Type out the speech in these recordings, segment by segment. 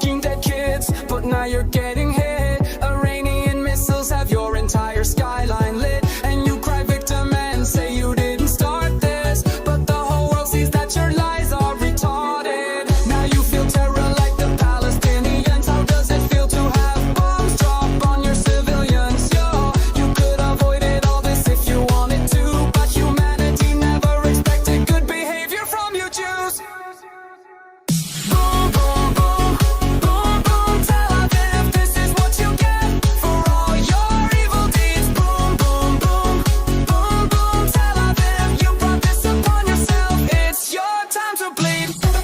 machine dead kids, but now you're getting hit. Iranian missiles have your entire skyline lit, and you cry victim and say you didn't start this, but the whole world sees that your lies are retarded. Now you feel terror like the Palestinians. How does it feel to have bombs drop on your civilians? Yo, you could avoid it all this if you wanted to, but humanity never expected good behavior from you Jews. Boom, boom, boom, boom, boom, Tel Aviv, this is what you get for all your evil deeds. Boom, boom, boom, boom, boom, Tel Aviv, you brought this upon yourself. It's your time to bleed. Boom,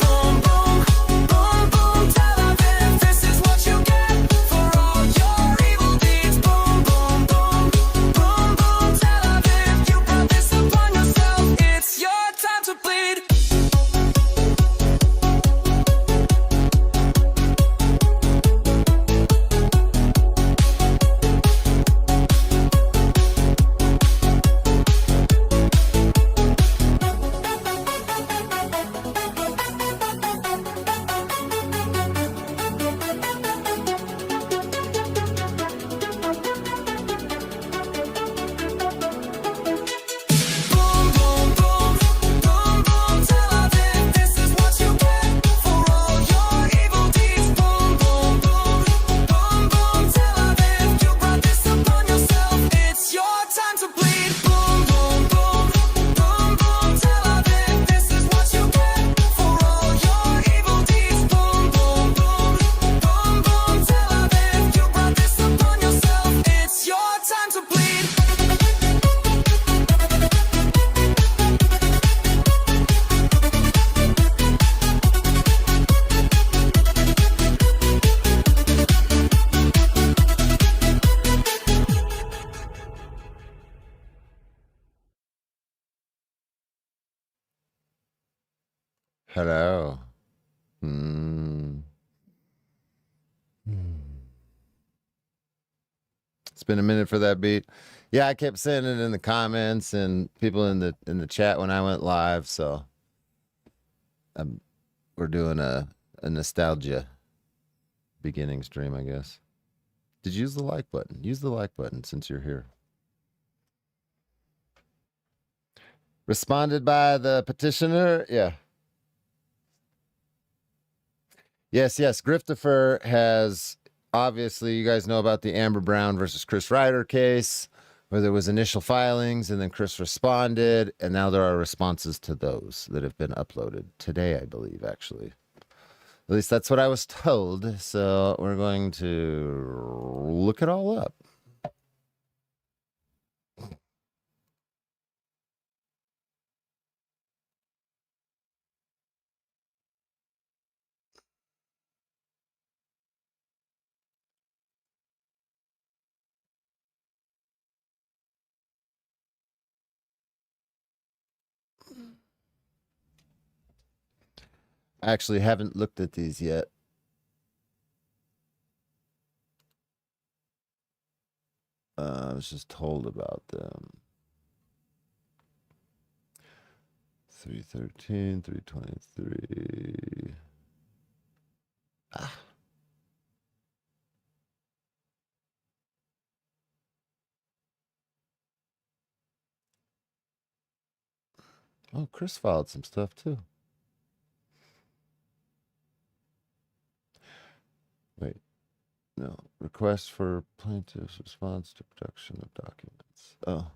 boom, boom, boom, boom, Tel Aviv, this is what you get for all your evil deeds. Boom, boom, boom, boom, boom, Tel Aviv, you brought this upon yourself. It's your time to bleed. Boom, boom, boom, boom, boom, Tel Aviv, this is what you get for all your evil deeds. Boom, boom, boom, boom, boom, Tel Aviv, you brought this upon yourself. It's your time to bleed. Boom, boom, boom, boom, boom, Tel Aviv, this is what you get for all your evil deeds. Boom, boom, boom, boom, boom, Tel Aviv, you brought this upon yourself. It's your time to bleed. Hello. It's been a minute for that beat. Yeah, I kept saying it in the comments and people in the chat when I went live. So we're doing a nostalgia beginning stream, I guess. Did you use the like button? Use the like button since you're here. Responded by the petitioner. Yeah. Yes. Griftophers has, obviously, you guys know about the Amber Brown versus Chris Ryder case, where there was initial filings and then Chris responded, and now there are responses to those that have been uploaded today, I believe, actually. At least that's what I was told. So we're going to look it all up. I actually haven't looked at these yet. I was just told about them. 313, 323. Oh, Chris filed some stuff too. Wait, no. Request for plaintiff's response to production of documents. Oh.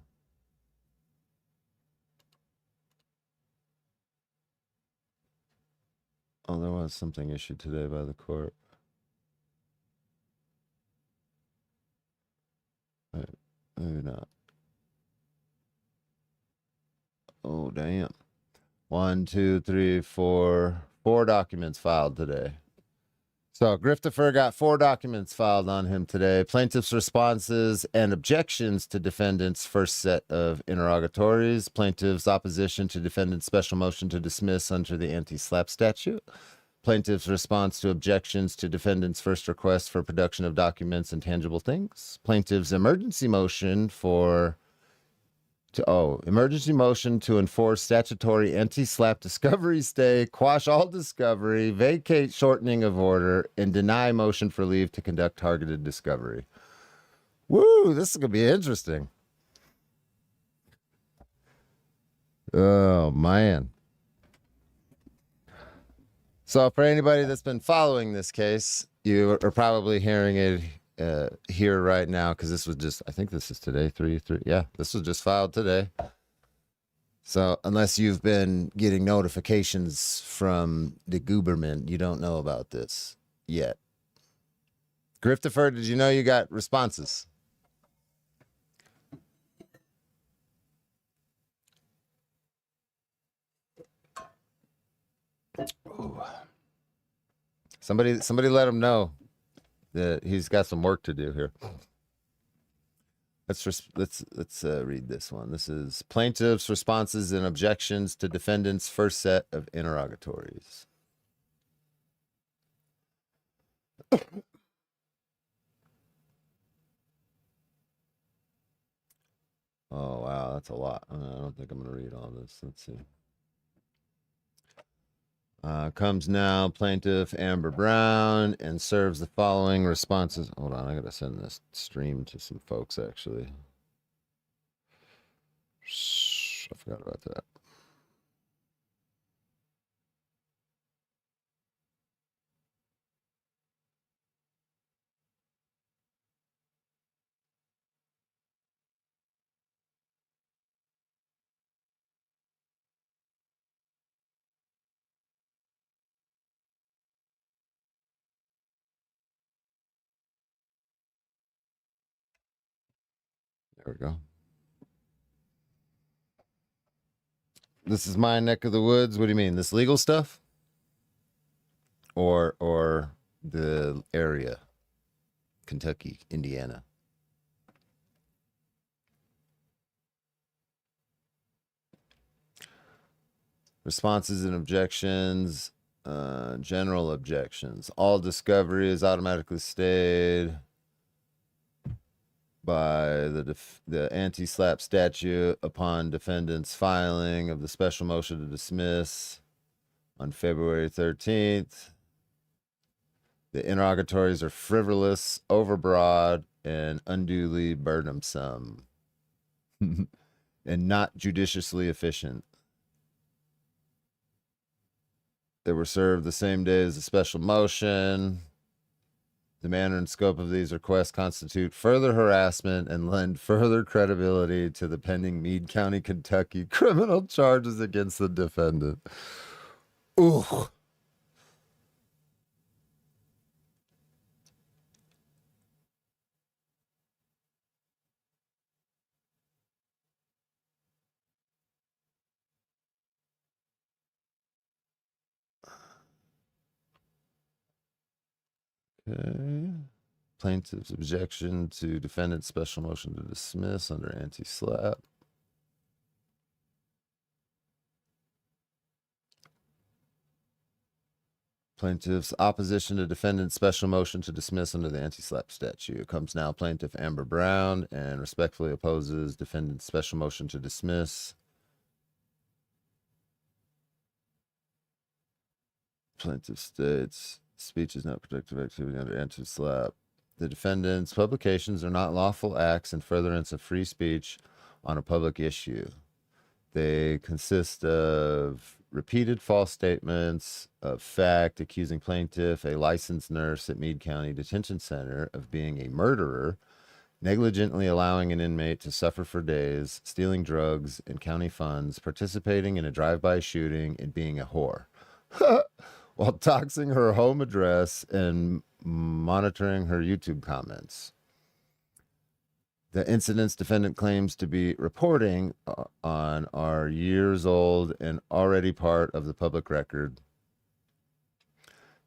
Oh, there was something issued today by the court. Wait, maybe not. Oh, damn. 1, 2, 3, 4. 4 documents filed today. So Griftophers got 4 documents filed on him today. Plaintiff's responses and objections to defendant's first set of interrogatories. Plaintiff's opposition to defendant's special motion to dismiss under the anti-SLAPP statute. Plaintiff's response to objections to defendant's first request for production of documents and tangible things. Plaintiff's emergency motion to enforce statutory anti-SLAPP discovery stay, quash all discovery, vacate shortening of order, and deny motion for leave to conduct targeted discovery. Woo, this is going to be interesting. Oh, man. So for anybody that's been following this case, you are probably hearing it here right now because this was just, I think this is today, 3. Yeah, this was just filed today. So unless you've been getting notifications from the government, you don't know about this yet. Griftophers, did you know you got responses? Ooh. Somebody let him know that he's got some work to do here. Let's read this one. This is plaintiff's responses and objections to defendant's first set of interrogatories. Oh, wow, that's a lot. I don't think I'm going to read all this. Let's see. Comes now plaintiff Amber Brown and serves the following responses. Hold on, I got to send this stream to some folks, actually. I forgot about that. There we go. This is my neck of the woods. What do you mean? This legal stuff? Or the area? Kentucky, Indiana. Responses and objections. General objections. All discovery is automatically stayed by the anti-SLAPP statute upon defendant's filing of the special motion to dismiss on February 13th. The interrogatories are frivolous, overbroad, and unduly burdensome, and not judiciously efficient. They were served the same day as the special motion. The manner and scope of these requests constitute further harassment and lend further credibility to the pending Meade County, Kentucky criminal charges against the defendant. Ooh. Okay. Plaintiff's objection to defendant's special motion to dismiss under anti-SLAPP. Plaintiff's opposition to defendant's special motion to dismiss under the anti-SLAPP statute. Comes now plaintiff Amber Brown and respectfully opposes defendant's special motion to dismiss. Plaintiff states speech is not protective activity under anti-SLAPP. The defendant's publications are not lawful acts in furtherance of free speech on a public issue. They consist of repeated false statements of fact accusing plaintiff, a licensed nurse at Meade County Detention Center, of being a murderer, negligently allowing an inmate to suffer for days, stealing drugs and county funds, participating in a drive-by shooting, and being a whore, while doxing her home address and monitoring her YouTube comments. The incidents defendant claims to be reporting on are years old and already part of the public record.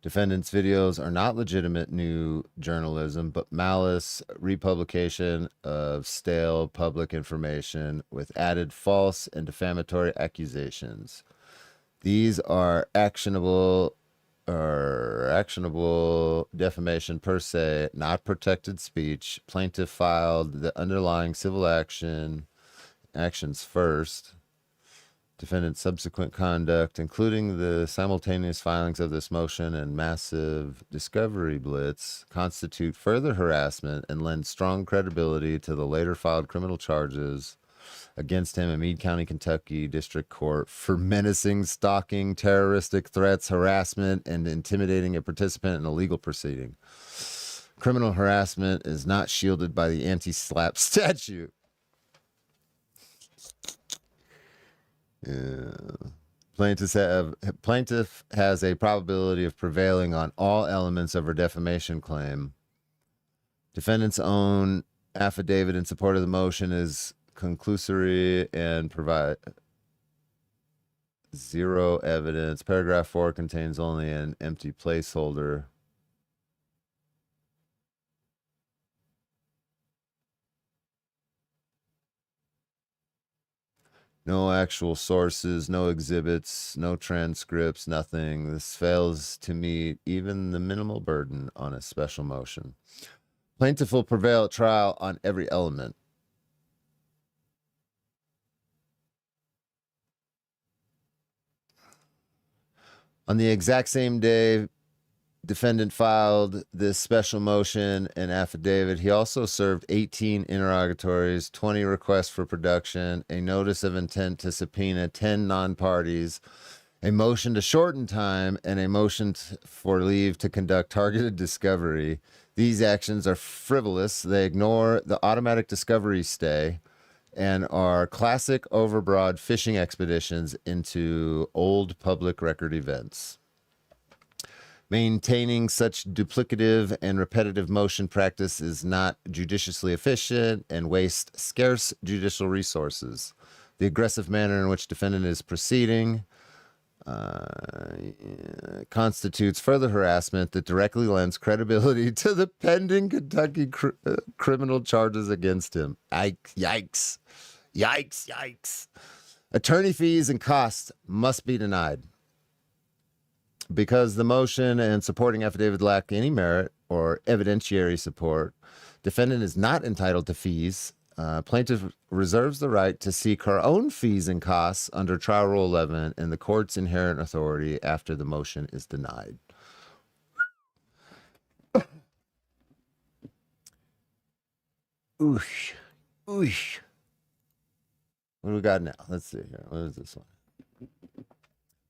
Defendant's videos are not legitimate new journalism, but malice republication of stale public information with added false and defamatory accusations. These are actionable are actionable defamation per se, not protected speech. Plaintiff filed the underlying civil actions first. Defendant's subsequent conduct, including the simultaneous filings of this motion and massive discovery blitz, constitute further harassment and lend strong credibility to the later filed criminal charges against him in Meade County, Kentucky District Court for menacing, stalking, terroristic threats, harassment, and intimidating a participant in a legal proceeding. Criminal harassment is not shielded by the anti-SLAPP statute. Yeah. Plaintiff has a probability of prevailing on all elements of her defamation claim. Defendant's own affidavit in support of the motion is conclusory and provide zero evidence. Paragraph 4 contains only an empty placeholder. No actual sources, no exhibits, no transcripts, nothing. This fails to meet even the minimal burden on a special motion. Plaintiff will prevail at trial on every element. On the exact same day defendant filed this special motion and affidavit, he also served 18 interrogatories, 20 requests for production, a notice of intent to subpoena 10 non-parties, a motion to shorten time, and a motion for leave to conduct targeted discovery. These actions are frivolous. They ignore the automatic discovery stay and are classic overbroad fishing expeditions into old public record events. Maintaining such duplicative and repetitive motion practice is not judiciously efficient and wastes scarce judicial resources. The aggressive manner in which defendant is proceeding constitutes further harassment that directly lends credibility to the pending Kentucky criminal charges against him. Yikes. Yikes, yikes. Attorney fees and costs must be denied. Because the motion and supporting affidavit lack any merit or evidentiary support, defendant is not entitled to fees. Plaintiff reserves the right to seek her own fees and costs under Trial Rule 11 and the court's inherent authority after the motion is denied. Oosh. Oosh. What do we got now? Let's see here. What is this one?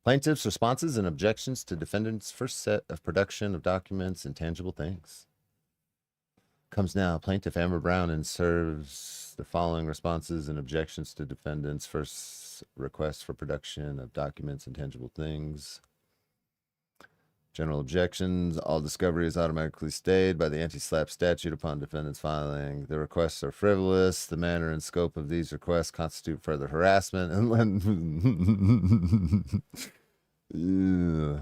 Plaintiff's responses and objections to defendant's first set of production of documents and tangible things. Comes now. Plaintiff Amber Brown and serves the following responses and objections to defendant's first request for production of documents and tangible things. General objections. All discovery is automatically stayed by the anti-SLAPP statute upon defendant's filing. The requests are frivolous. The manner and scope of these requests constitute further harassment and yeah.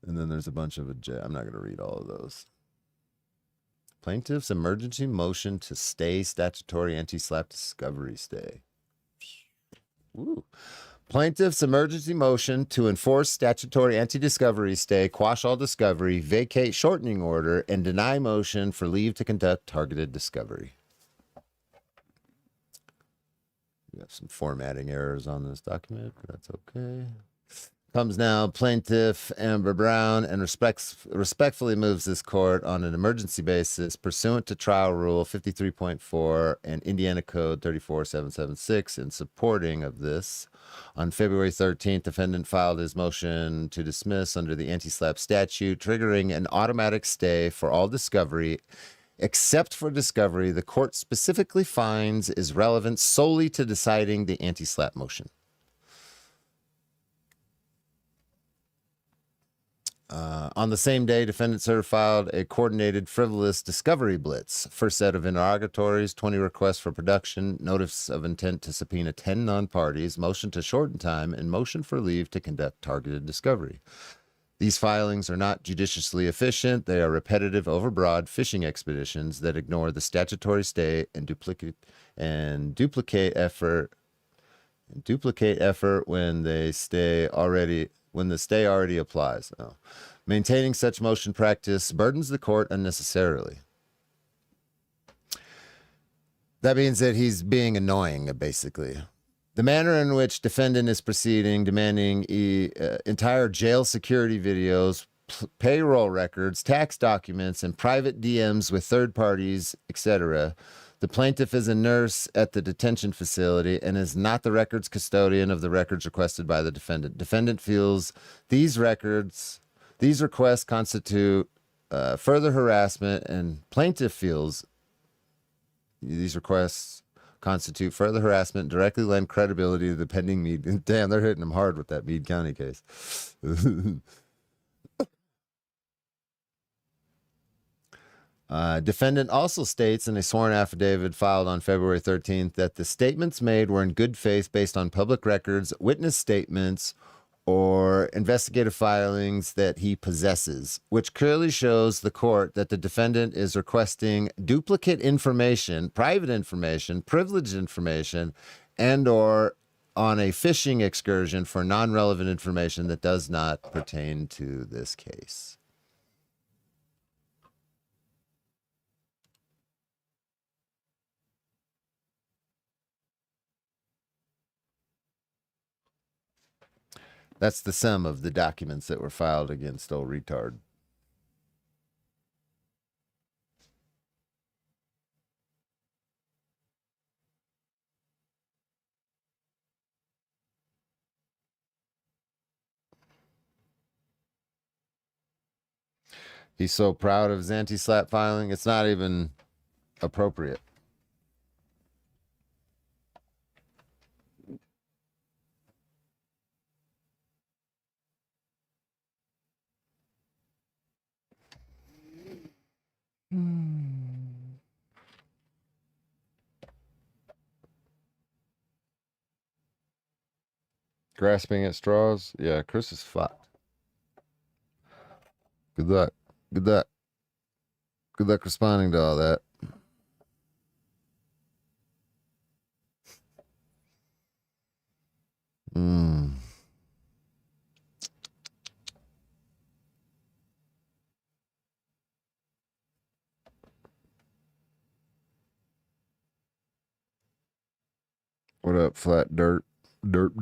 And then there's a bunch of I'm not going to read all of those. Plaintiff's emergency motion to stay statutory anti-SLAPP discovery stay. Woo. Plaintiff's emergency motion to enforce statutory anti-discovery stay, quash all discovery, vacate shortening order, and deny motion for leave to conduct targeted discovery. We have some formatting errors on this document, but that's okay. Comes now, Plaintiff Amber Brown and respectfully moves this court on an emergency basis pursuant to Trial Rule 53.4 and Indiana Code 34776 in supporting of this. On February 13th, defendant filed his motion to dismiss under the anti-SLAPP statute, triggering an automatic stay for all discovery, except for discovery the court specifically finds is relevant solely to deciding the anti-SLAPP motion. On the same day, defendant filed a coordinated frivolous discovery blitz. First set of interrogatories, 20 requests for production, notice of intent to subpoena 10 non-parties, motion to shorten time, and motion for leave to conduct targeted discovery. These filings are not judiciously efficient. They are repetitive, overbroad fishing expeditions that ignore the statutory stay and duplicate effort when they stay already when the stay already applies. Oh. Maintaining such motion practice burdens the court unnecessarily. That means that he's being annoying, basically. The manner in which defendant is proceeding, demanding entire jail security videos, payroll records, tax documents, and private DMs with third parties, etc. The plaintiff is a nurse at the detention facility and is not the records custodian of the records requested by the defendant. Defendant feels these records, these requests constitute further harassment, and plaintiff feels these requests constitute further harassment and directly lend credibility to the pending Meade. Damn, they're hitting him hard with that Meade County case. Defendant also states in a sworn affidavit filed on February 13th that the statements made were in good faith based on public records, witness statements, or investigative filings that he possesses, which clearly shows the court that the defendant is requesting duplicate information, private information, privileged information, and or on a fishing excursion for non-relevant information that does not pertain to this case. That's the sum of the documents that were filed against old retard. He's so proud of his anti-slap filing, it's not even appropriate. Grasping at straws? Yeah, Chris is fucked. Good luck. Good luck. Good luck responding to all that. What up, flat dirt? Dirt.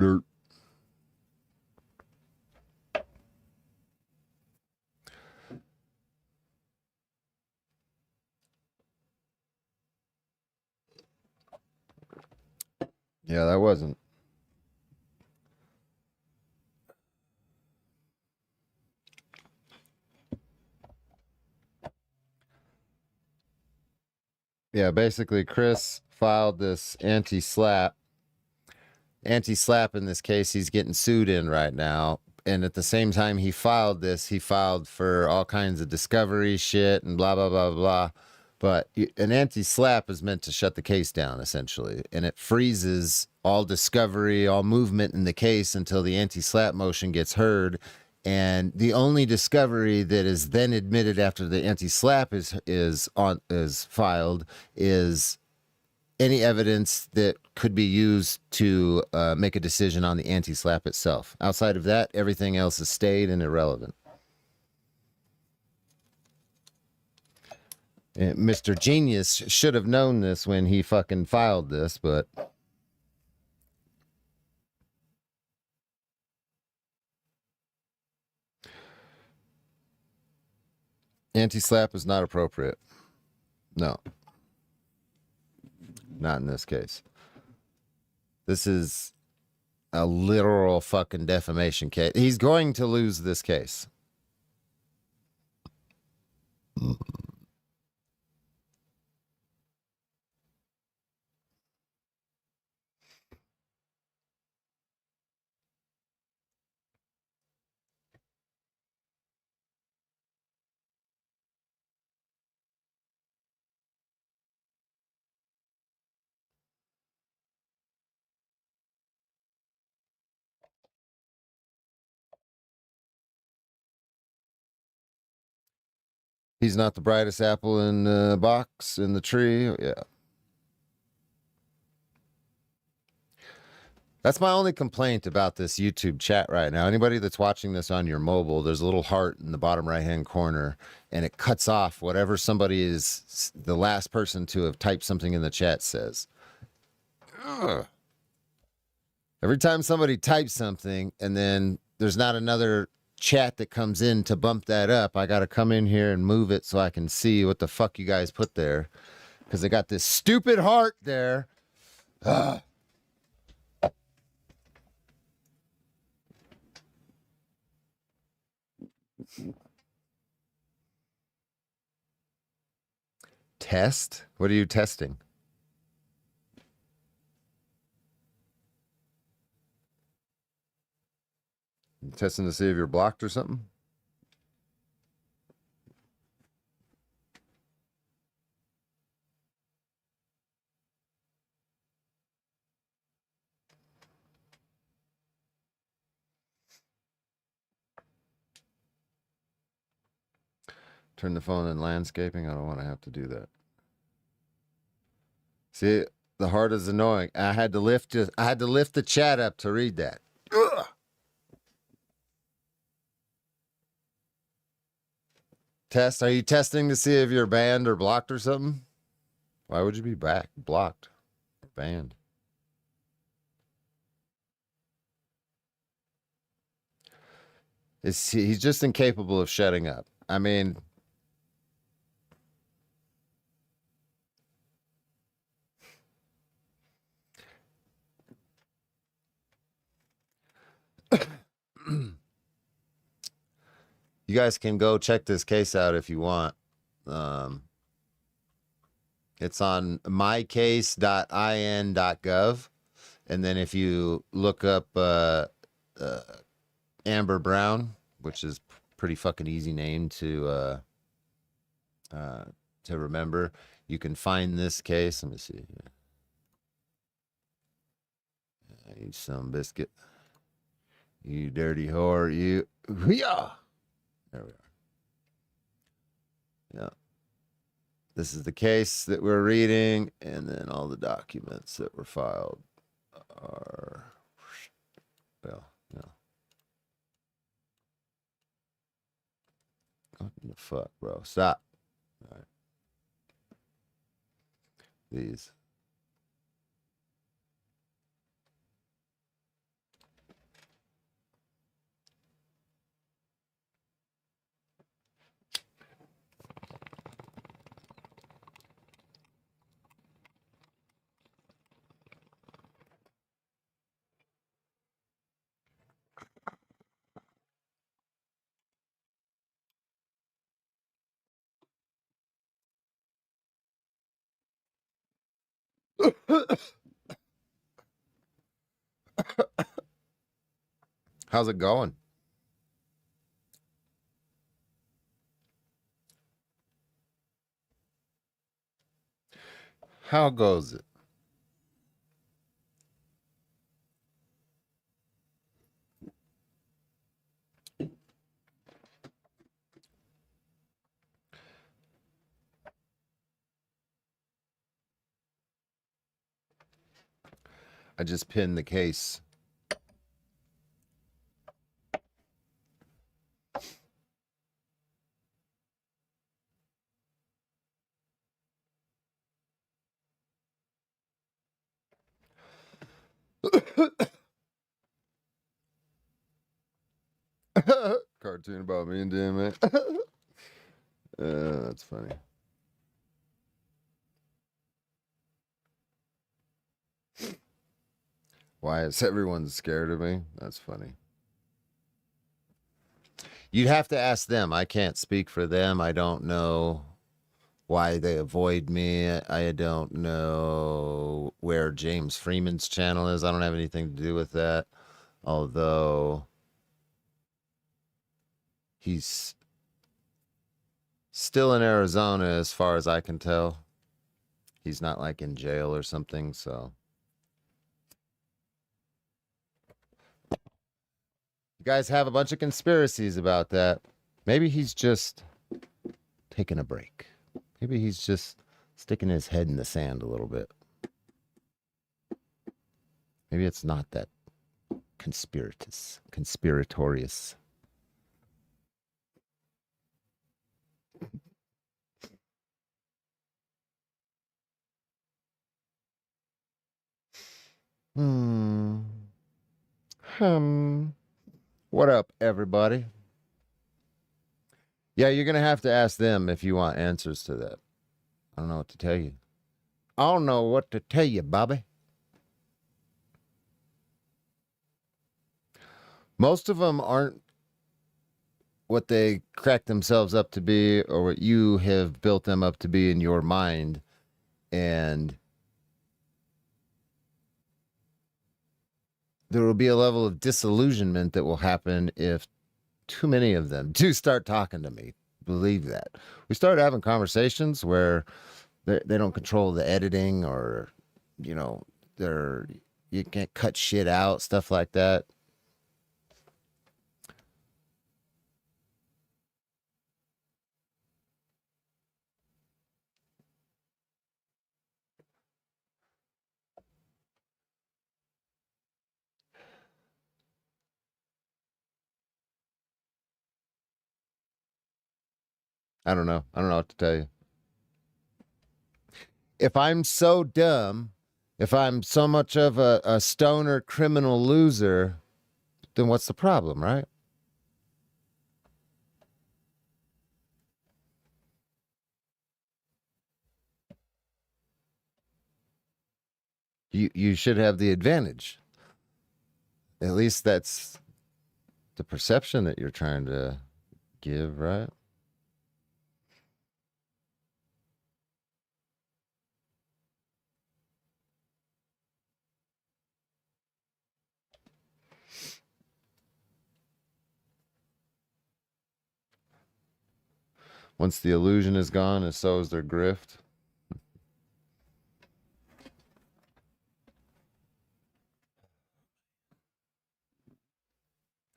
Yeah, that wasn't. Yeah, basically, Chris filed this anti-slap. Anti-slap in this case, he's getting sued in right now. And at the same time he filed this, he filed for all kinds of discovery shit and blah, blah, blah, blah. But an anti-slap is meant to shut the case down, essentially. And it freezes all discovery, all movement in the case until the anti-slap motion gets heard. And the only discovery that is then admitted after the anti-slap is filed is any evidence that could be used to make a decision on the anti-slap itself. Outside of that, everything else is stayed and irrelevant. And Mr. Genius should have known this when he fucking filed this, but anti-slap is not appropriate. No. Not in this case. This is a literal fucking defamation case. He's going to lose this case. He's not the brightest apple in the box, in the tree. Yeah. That's my only complaint about this YouTube chat right now. Anybody that's watching this on your mobile, there's a little heart in the bottom right-hand corner, and it cuts off whatever somebody is, the last person to have typed something in the chat says. Ugh. Every time somebody types something and then there's not another chat that comes in to bump that up, I got to come in here and move it so I can see what the fuck you guys put there. Because they got this stupid heart there. Ugh. Test? What are you testing? You testing to see if you're blocked or something? Turn the phone in landscaping. I don't want to have to do that. See, the heart is annoying. I had to lift the chat up to read that. Ugh. Test. Are you testing to see if you're banned or blocked or something? Why would you be blocked or banned? He's just incapable of shutting up. I mean, you guys can go check this case out if you want. It's on mycase.in.gov. And then if you look up Amber Brown, which is pretty fucking easy name to remember, you can find this case. Let me see. You some biscuit. You dirty whore. You. Yeah. There we are. Yeah. This is the case that we're reading, and then all the documents that were filed are, well, no. What the fuck, bro? Stop. All right. These. How's it going? How goes it? I just pinned the case. Cartoon about me and Dan, man. That's funny. Why is everyone scared of me? That's funny. You'd have to ask them. I can't speak for them. I don't know why they avoid me. I don't know where James Freeman's channel is. I don't have anything to do with that. Although he's still in Arizona as far as I can tell. He's not like in jail or something, so. You guys have a bunch of conspiracies about that. Maybe he's just taking a break. Maybe he's just sticking his head in the sand a little bit. Maybe it's not that Conspiratorious. Hmm. Hmm. What up, everybody? Yeah, you're gonna have to ask them if you want answers to that. I don't know what to tell you. I don't know what to tell you, Bobby. Most of them aren't what they crack themselves up to be or what you have built them up to be in your mind. And there will be a level of disillusionment that will happen if too many of them do start talking to me. Believe that. We started having conversations where they don't control the editing or, you know, they're, you can't cut shit out, stuff like that. I don't know. I don't know what to tell you. If I'm so dumb, if I'm so much of a stoner criminal loser, then what's the problem, right? You should have the advantage. At least that's the perception that you're trying to give, right? Once the illusion is gone, and so is their grift.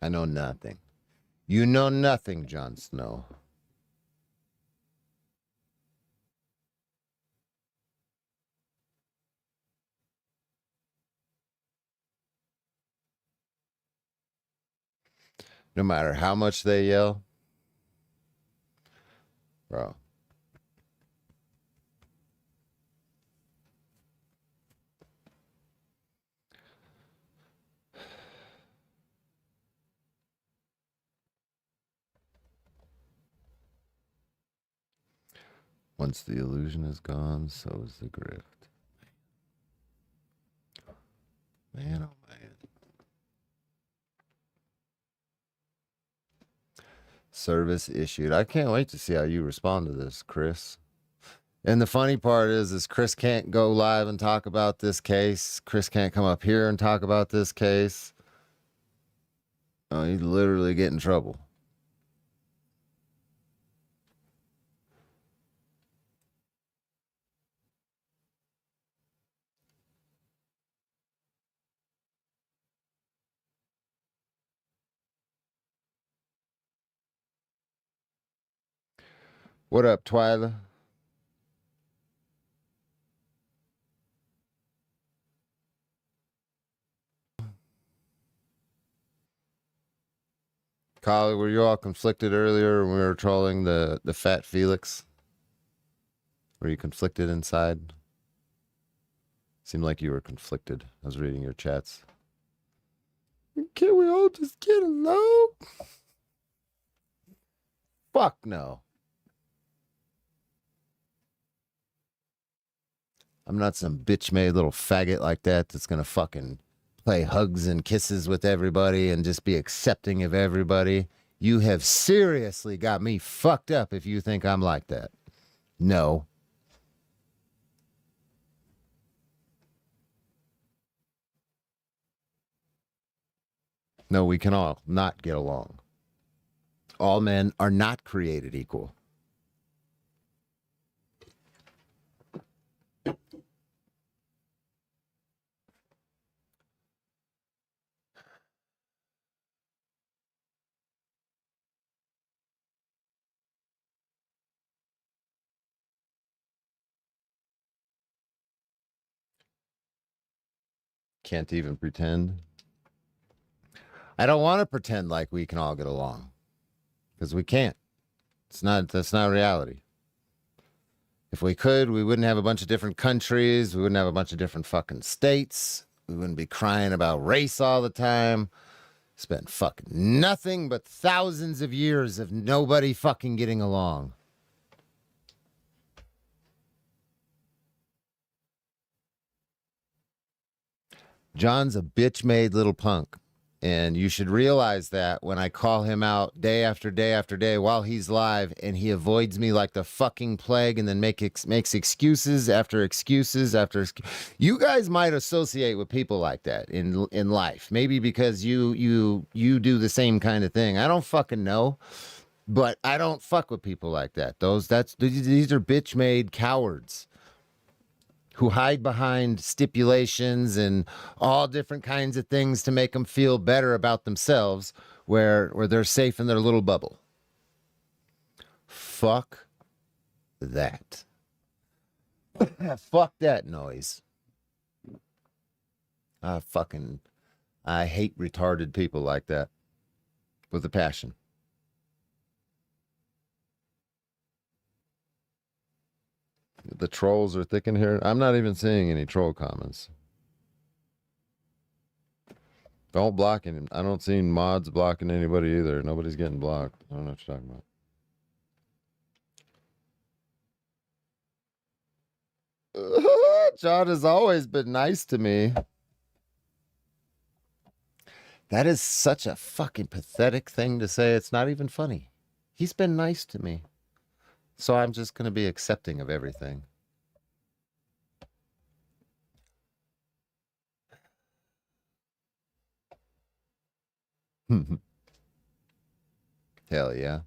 I know nothing. You know nothing, Jon Snow. No matter how much they yell, bro. Once the illusion is gone, so is the grift. Man, oh man. Service issued. I can't wait to see how you respond to this, Chris. And the funny part is Chris can't go live and talk about this case. Chris can't come up here and talk about this case. Oh, he'd literally get in trouble. What up, Twyla? Kyle, were you all conflicted earlier when we were trolling the fat Felix? Were you conflicted inside? Seemed like you were conflicted. I was reading your chats. Can't we all just get along? Fuck no. I'm not some bitch made little faggot like that that's gonna fucking play hugs and kisses with everybody and just be accepting of everybody. You have seriously got me fucked up if you think I'm like that. No. No, we can all not get along. All men are not created equal. Can't even pretend. I don't want to pretend like we can all get along because we can't. That's not reality. If we could, we wouldn't have a bunch of different countries. We wouldn't have a bunch of different fucking states. We wouldn't be crying about race all the time. Spent fucking nothing but thousands of years of nobody fucking getting along. John's a bitch-made little punk. And you should realize that when I call him out day after day after day while he's live and he avoids me like the fucking plague and then makes excuses after excuses after you guys might associate with people like that in life. Maybe because you do the same kind of thing. I don't fucking know. But I don't fuck with people like that. These are bitch-made cowards who hide behind stipulations and all different kinds of things to make them feel better about themselves where they're safe in their little bubble. Fuck that. Fuck that noise. I hate retarded people like that with a passion. The trolls are thick in here. I'm not even seeing any troll comments. Don't block him. I don't see mods blocking anybody either. Nobody's getting blocked. I don't know what you're talking about. John has always been nice to me. That is such a fucking pathetic thing to say. It's not even funny. He's been nice to me. So I'm just going to be accepting of everything. Hell yeah.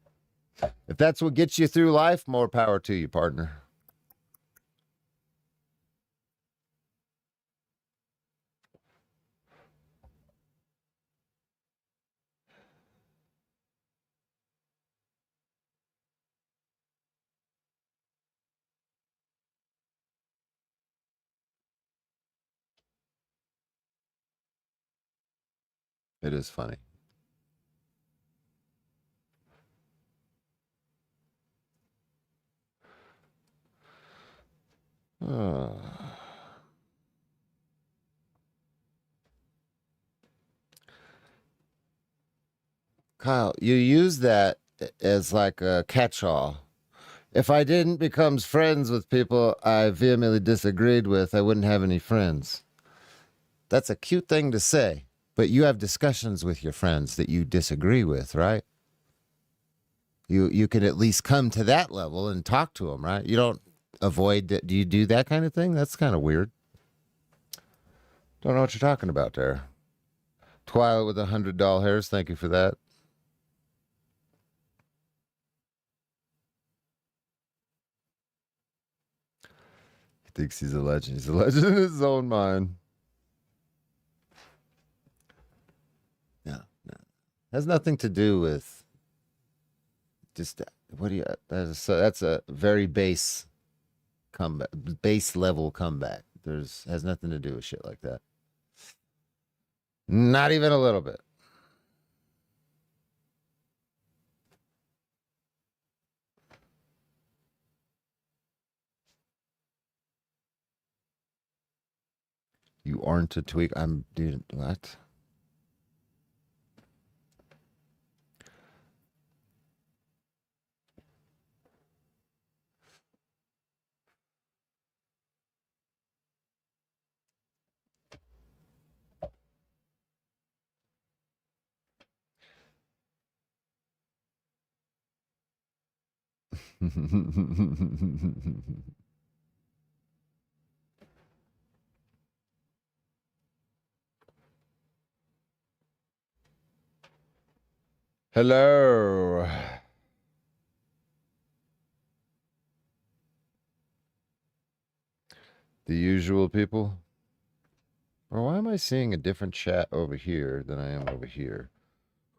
If that's what gets you through life, more power to you, partner. It is funny. Kyle, you use that as like a catch-all. If I didn't become friends with people I vehemently disagreed with, I wouldn't have any friends. That's a cute thing to say, but you have discussions with your friends that you disagree with, right? You can at least come to that level and talk to them, right? You don't avoid that. Do you do that kind of thing? That's kind of weird. Don't know what you're talking about there. Twilight with $100 hairs. Thank you for that. He thinks he's a legend. He's a legend in his own mind. No. Has nothing to do with just what do you that's a very base comeback, base level comeback. Has nothing to do with shit like that. Not even a little bit. You aren't a tweak. I'm dude. What? Hello. The usual people. Or why am I seeing a different chat over here than I am over here?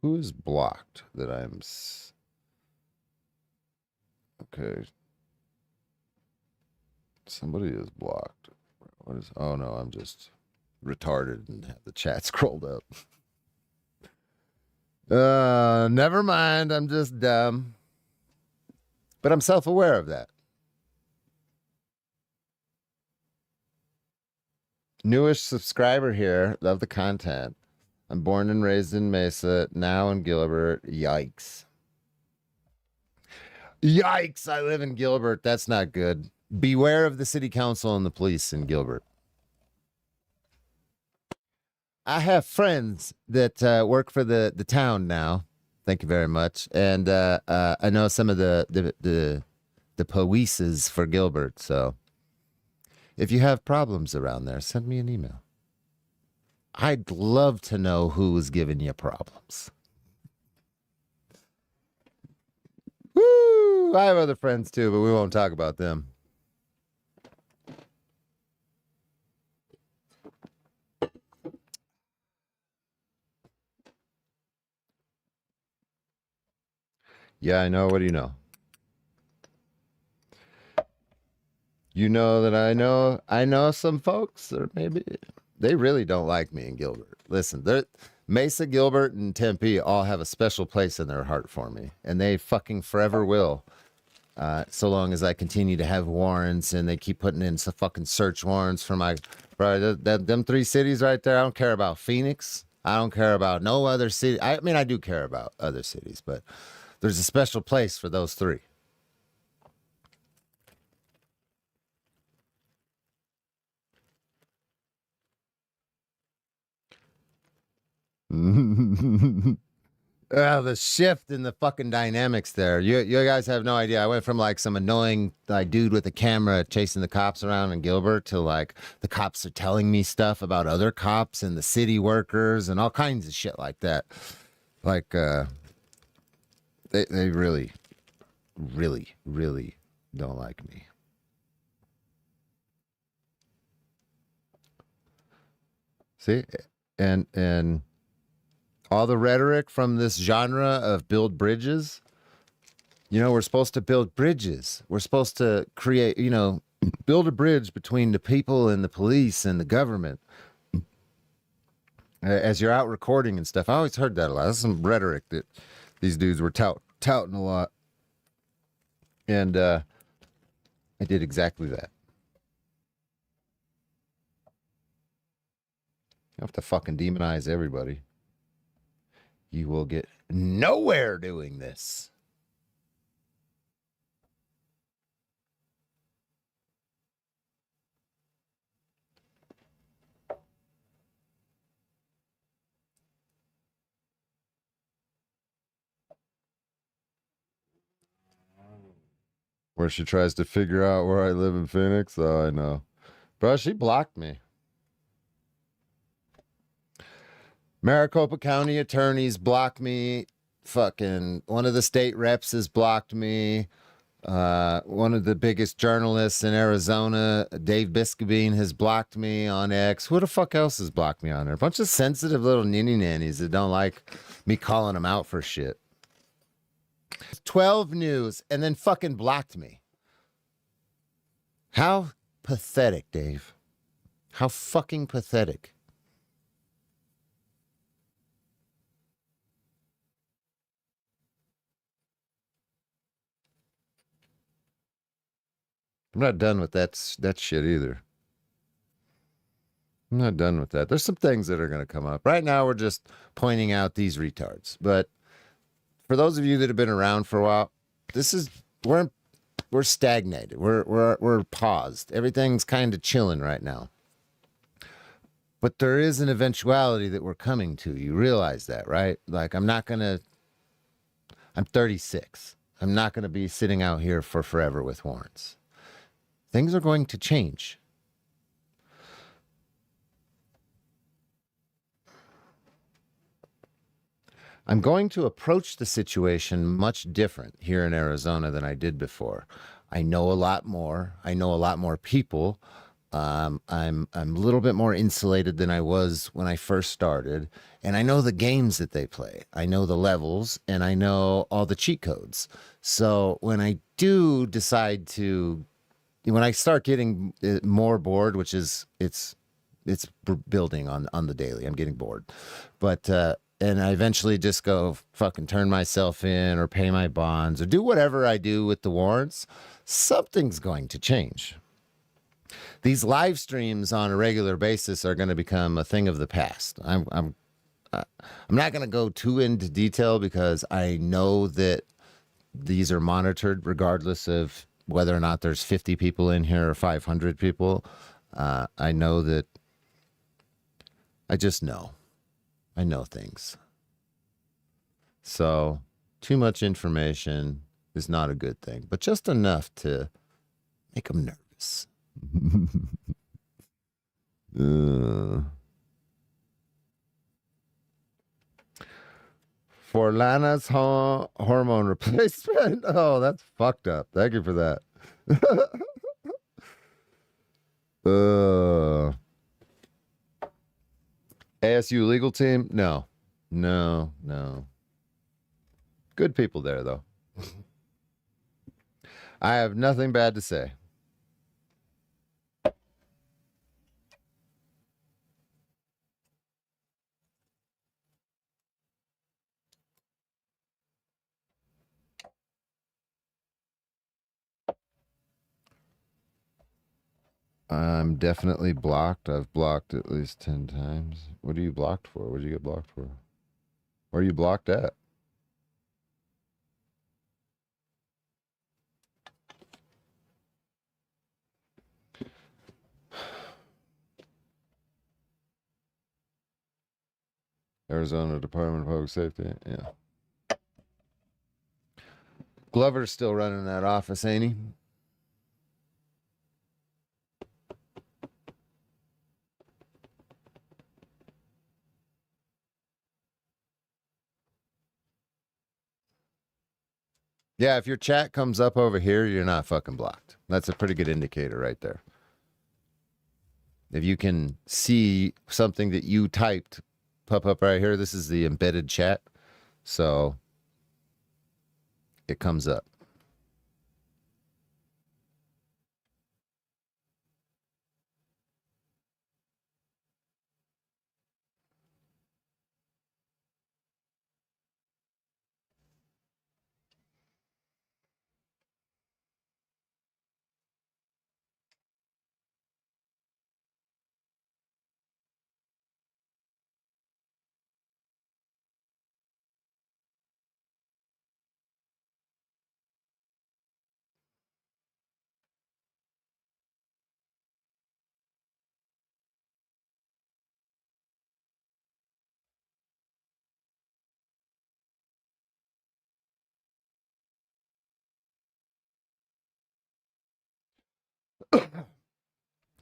Who is blocked that I'm... Okay. Somebody is blocked. What is... Oh, no, I'm just retarded and have the chat scrolled up. Never mind. I'm just dumb. But I'm self-aware of that. Newish subscriber here. Love the content. I'm born and raised in Mesa, now in Gilbert. Yikes. Yikes, I live in Gilbert. That's not good. Beware of the city council and the police in Gilbert. I have friends that work for the town now. Thank you very much. And I know some of the polices for Gilbert. So if you have problems around there, send me an email. I'd love to know who is giving you problems. Woo! I have other friends too, but we won't talk about them. Yeah, I know. What do you know? You know that I know some folks, or maybe they really don't like me in Gilbert. Listen, Mesa, Gilbert, and Tempe all have a special place in their heart for me, and they fucking forever will. So long as I continue to have warrants and they keep putting in some fucking search warrants for my, bro, them three cities right there. I don't care about Phoenix. I don't care about no other city. I mean, I do care about other cities, but there's a special place for those three. The shift in the fucking dynamics there. You guys have no idea. I went from like some annoying like dude with a camera chasing the cops around in Gilbert to like the cops are telling me stuff about other cops and the city workers and all kinds of shit like that. Like they really, really, really don't like me. See? And all the rhetoric from this genre of build bridges. You know, we're supposed to build bridges. We're supposed to create, build a bridge between the people and the police and the government. As you're out recording and stuff, I always heard that a lot. That's some rhetoric that these dudes were touting a lot. And I did exactly that. You have to fucking demonize everybody. You will get nowhere doing this. Where she tries to figure out where I live in Phoenix. Oh, I know. Bro, she blocked me. Maricopa County attorneys blocked me. Fucking one of the state reps has blocked me. One of the biggest journalists in Arizona, Dave Biscabine, has blocked me on X. Who the fuck else has blocked me on there? A bunch of sensitive little ninny nannies that don't like me calling them out for shit. 12 news and then fucking blocked me. How pathetic, Dave. How fucking pathetic. I'm not done with that shit either. I'm not done with that. There's some things that are going to come up. Right now, we're just pointing out these retards. But for those of you that have been around for a while, we're stagnated. We're paused. Everything's kind of chilling right now. But there is an eventuality that we're coming to. You realize that, right? Like I'm 36. I'm not going to be sitting out here for forever with warrants. Things are going to change. I'm going to approach the situation much different here in Arizona than I did before. I know a lot more. I know a lot more people. I'm a little bit more insulated than I was when I first started, and I know the games that they play. I know the levels, and I know all the cheat codes. So when I do decide to, when I start getting more bored, which is it's building on the daily, I'm getting bored, but and I eventually just go fucking turn myself in or pay my bonds or do whatever I do with the warrants, something's going to change. These live streams on a regular basis are going to become a thing of the past. I'm not going to go too into detail because I know that these are monitored regardless of whether or not there's 50 people in here or 500 people. I know that I just know. I know things. So too much information is not a good thing, but just enough to make them nervous. For Lana's hormone replacement. Oh, that's fucked up. Thank you for that. ASU legal team? No. No, no. Good people there, though. I have nothing bad to say. I'm definitely blocked. I've blocked at least 10 times. What are you blocked for? What did you get blocked for? Where are you blocked at? Arizona Department of Public Safety. Yeah. Glover's still running that office, ain't he? Yeah, if your chat comes up over here, you're not fucking blocked. That's a pretty good indicator right there. If you can see something that you typed pop up right here, this is the embedded chat. So it comes up.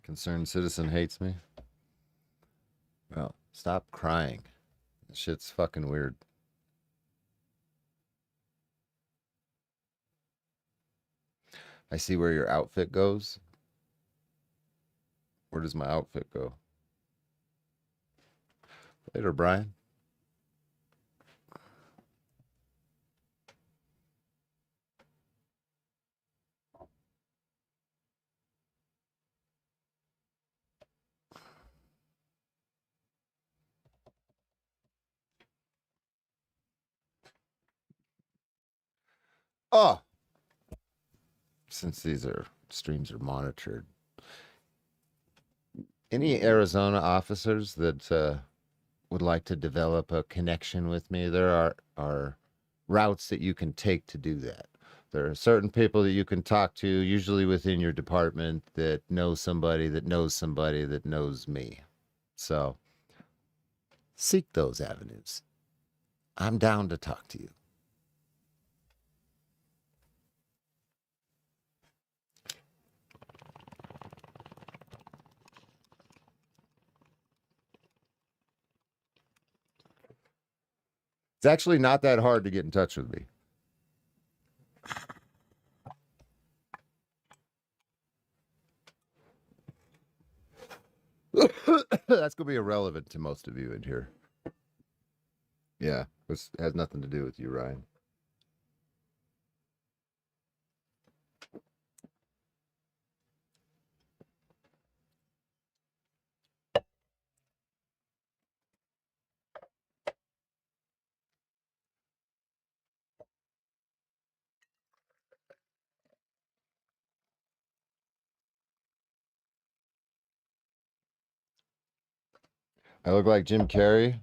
Concerned citizen hates me. Well, stop crying. This shit's fucking weird. I see where your outfit goes. Where does my outfit go? Later, Brian. Oh, since these streams are monitored, any Arizona officers that would like to develop a connection with me, there are routes that you can take to do that. There are certain people that you can talk to, usually within your department, that know somebody that knows somebody that knows me. So seek those avenues. I'm down to talk to you. It's actually not that hard to get in touch with me. That's going to be irrelevant to most of you in here. Yeah, this has nothing to do with you, Ryan. I look like Jim Carrey,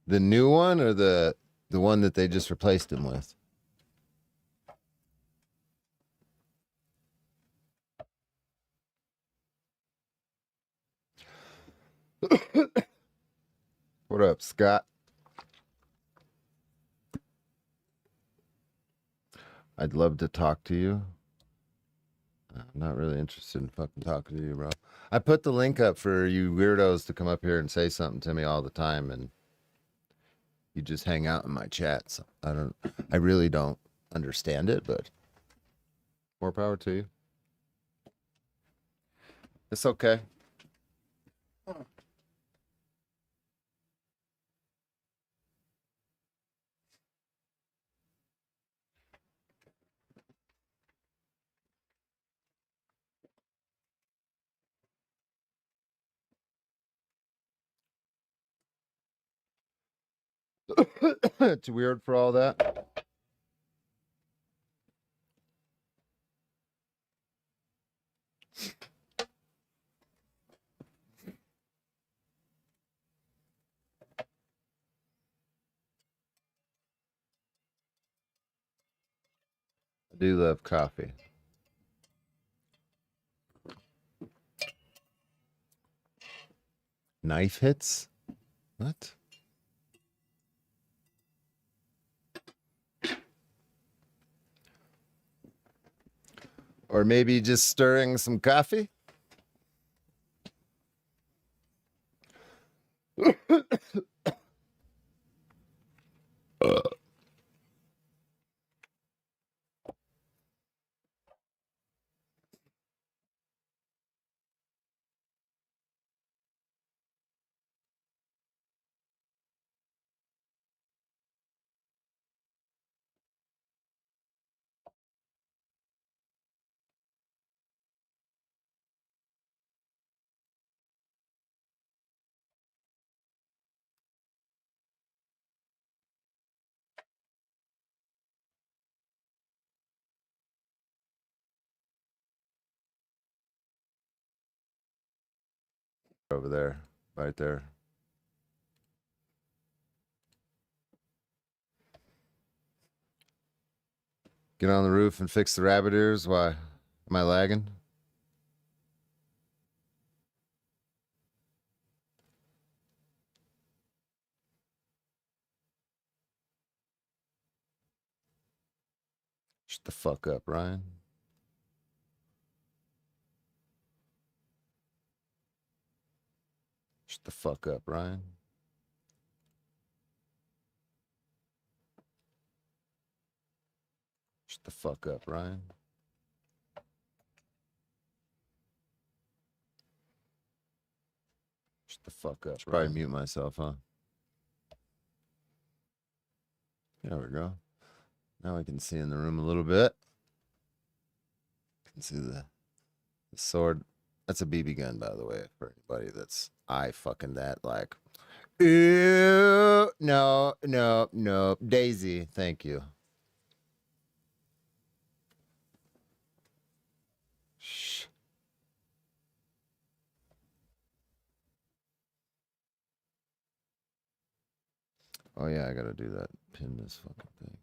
the new one or the one that they just replaced him with. What up, Scott? I'd love to talk to you. I'm not really interested in fucking talking to you, bro. I put the link up for you weirdos to come up here and say something to me all the time, and you just hang out in my chats. I really don't understand it, but more power to you. It's okay. Too weird for all that. I do love coffee. Knife hits? What? Or maybe just stirring some coffee? Over there, right there. Get on the roof and fix the rabbit ears. Why? Am I lagging? Shut the fuck up, Ryan. Shut the fuck up, Ryan. Shut the fuck up, Ryan. Shut the fuck up. Should probably mute myself, huh? There we go. Now I can see in the room a little bit. Can see the sword. That's a BB gun, by the way, for anybody that's fucking that like. Ew, no, no, no. Daisy, thank you. Shh. Oh yeah, I gotta do that. Pin this fucking thing.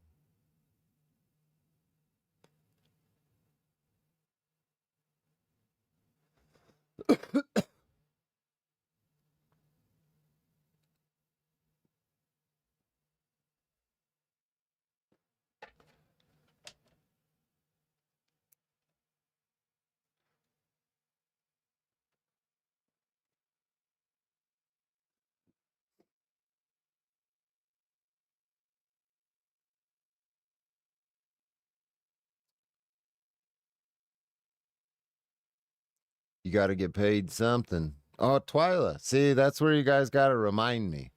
You got to get paid something. Oh, Twyla. See, that's where you guys got to remind me.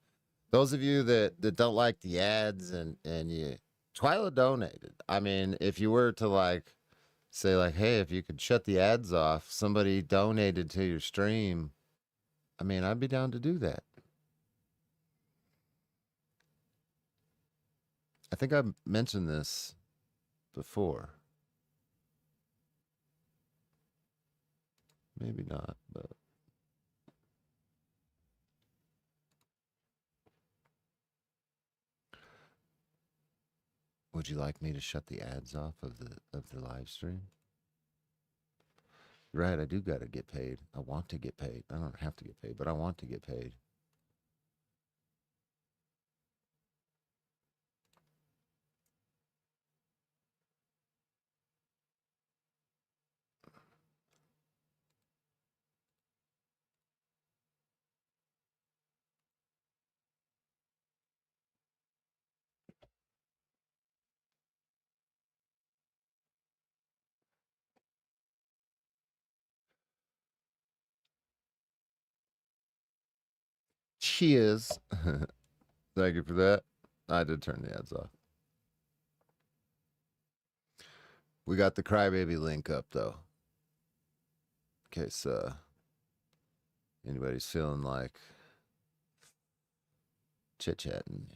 Those of you that don't like the ads and you, Twyla donated. I mean, if you were to like say like, hey, if you could shut the ads off, somebody donated to your stream. I mean, I'd be down to do that. I think I mentioned this before. Maybe not, but Would you like me to shut the ads off of the live stream? Right, I do gotta get paid. I want to get paid. I don't have to get paid, but I want to get paid. Cheers. Thank you for that. I did turn the ads off. We got the Crybaby link up though. In case anybody's feeling like chit-chatting.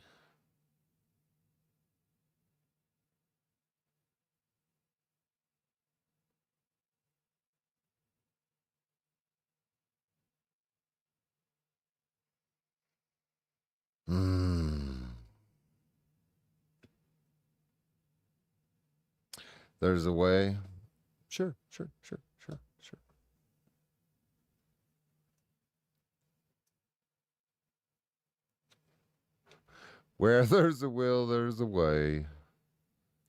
There's a way. Sure. Where there's a will, there's a way.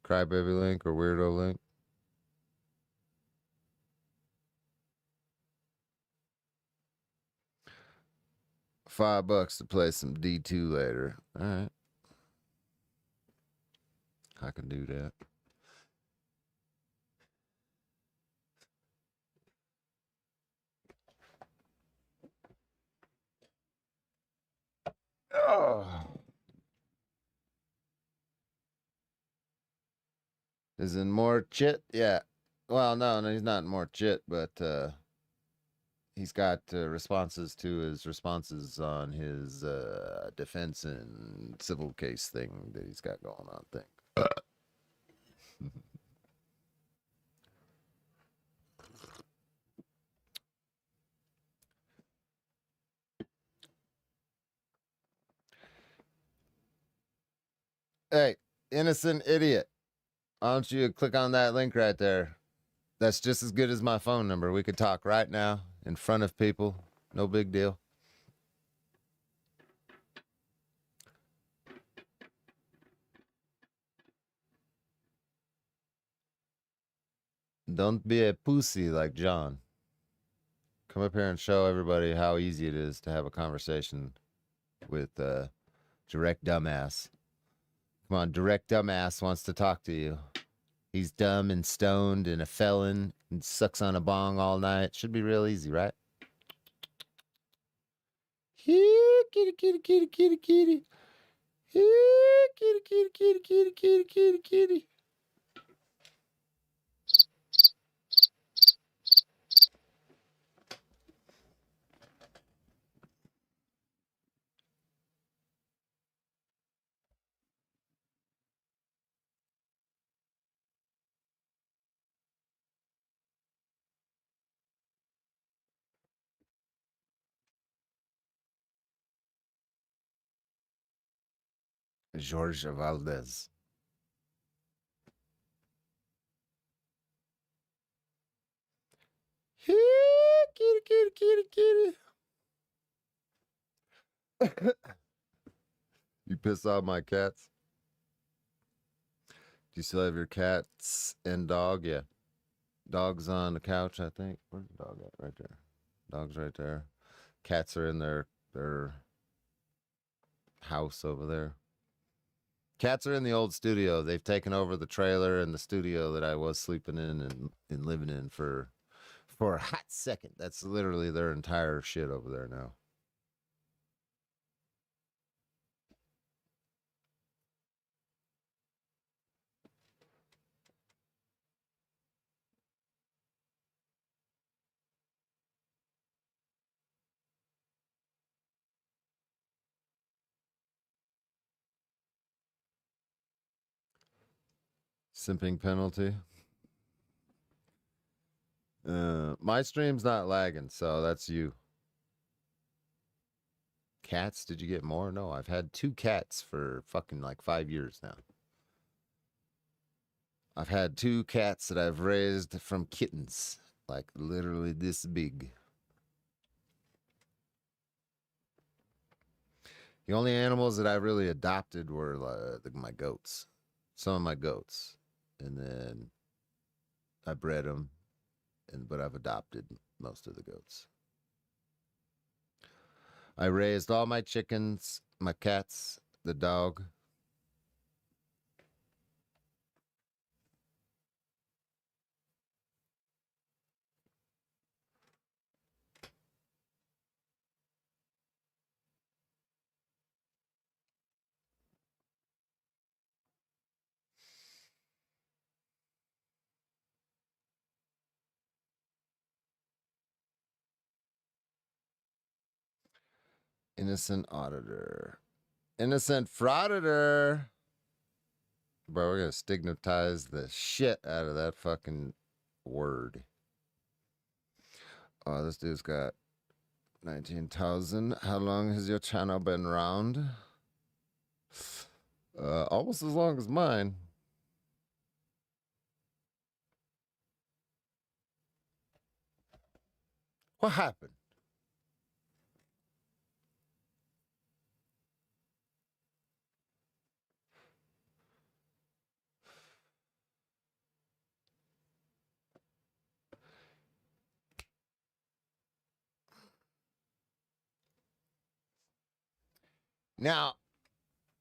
Crybaby link or weirdo link. $5 to play some D2 later. All right. I can do that. Oh. Is in more chit? Yeah. Well, no, he's not in more chit, but he's got responses to his responses on his defense and civil case thing that he's got going on thing. Hey, innocent idiot. Why don't you click on that link right there? That's just as good as my phone number. We could talk right now in front of people. No big deal. Don't be a pussy like John. Come up here and show everybody how easy it is to have a conversation with direct dumbass. Come on, direct dumbass wants to talk to you. He's dumb and stoned and a felon and sucks on a bong all night. Should be real easy, right? Here, kitty, kitty, kitty, kitty, kitty. Here, kitty, kitty, kitty, kitty, kitty, kitty, kitty. George Valdez. Here, kitty, kitty, kitty, kitty. You piss off my cats? Do you still have your cats and dog? Yeah. Dog's on the couch, I think. Where's the dog at? Right there. Dog's right there. Cats are in their house over there. Cats are in the old studio. They've taken over the trailer and the studio that I was sleeping in and living in for a hot second. That's literally their entire shit over there now. Simping penalty. My stream's not lagging, so that's you. Cats? Did you get more? No, I've had 2 cats for fucking like 5 years now. I've had 2 cats that I've raised from kittens, like literally this big. The only animals that I really adopted were my goats, some of my goats, and then I bred them, but I've adopted most of the goats. I raised all my chickens, my cats, the dog. Innocent auditor. Innocent frauditor. Bro, we're gonna stigmatize the shit out of that fucking word. Oh, this dude's got 19,000. How long has your channel been around? Almost as long as mine. What happened? Now,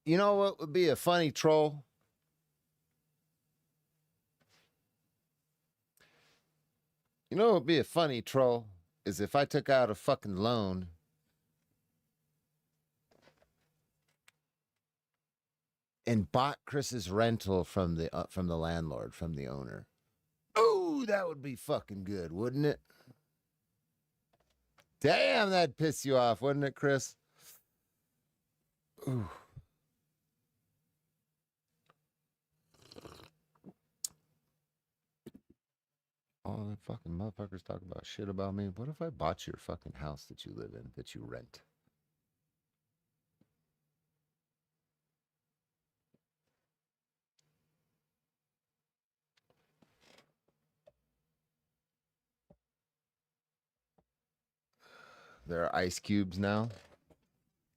you know what would be a funny troll? You know what would be a funny troll? Is if I took out a fucking loan and bought Chris's rental from the landlord, from the owner. Oh, that would be fucking good, wouldn't it? Damn, that'd piss you off, wouldn't it, Chris? Ooh. All the fucking motherfuckers talk about shit about me. What if I bought your fucking house that you live in, that you rent? There are ice cubes now.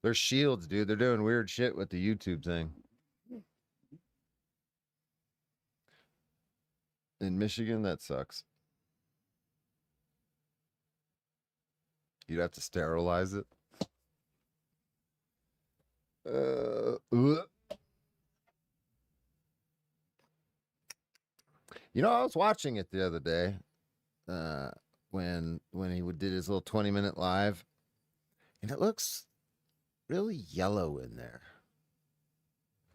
They're shields, dude. They're doing weird shit with the YouTube thing. In Michigan, that sucks. You'd have to sterilize it. You know, I was watching it the other day when he did his little 20-minute live, and it looks really yellow in there.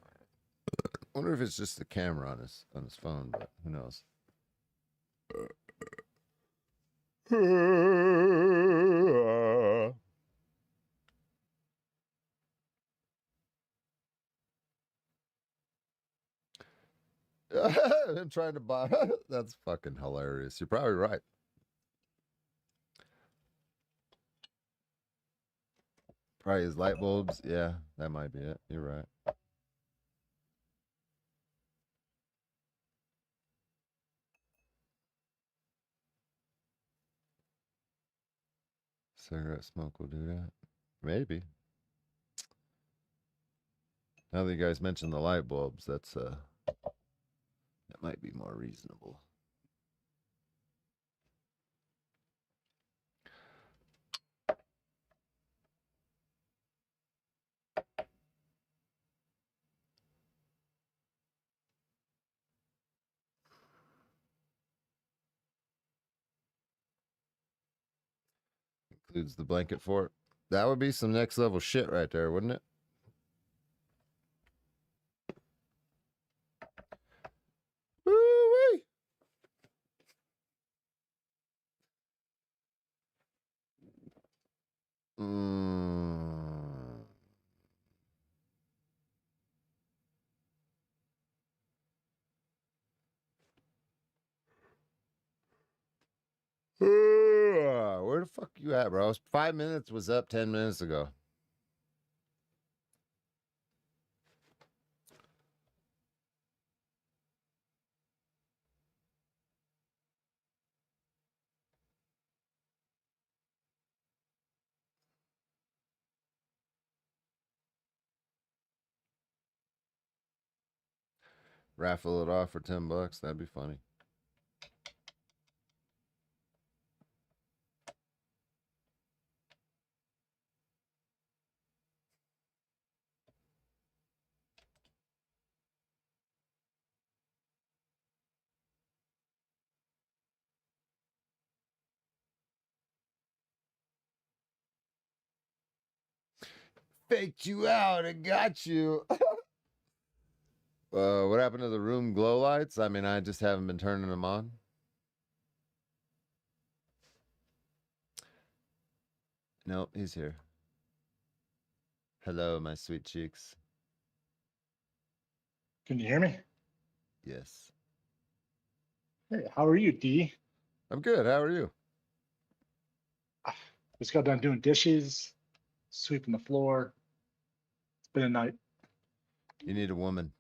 I wonder if it's just the camera on his phone, but who knows? I'm trying to buy. That's fucking hilarious. You're probably right. Probably his light bulbs. Yeah, that might be it. You're right. Cigarette smoke will do that. Maybe. Now that you guys mentioned the light bulbs, that might be more reasonable. Includes the blanket fort. That would be some next level shit right there, wouldn't it? Woo-wee. Mm. Where the fuck you at, bro? 5 minutes was up 10 minutes ago. Raffle it off for $10. That'd be funny. Faked you out and got you. What happened to the room glow lights? I mean, I just haven't been turning them on. Nope, he's here. Hello, my sweet cheeks. Can you hear me? Yes. Hey, how are you, D? I'm good. How are you? Just got done doing dishes, sweeping the floor. It's been a night. You need a woman.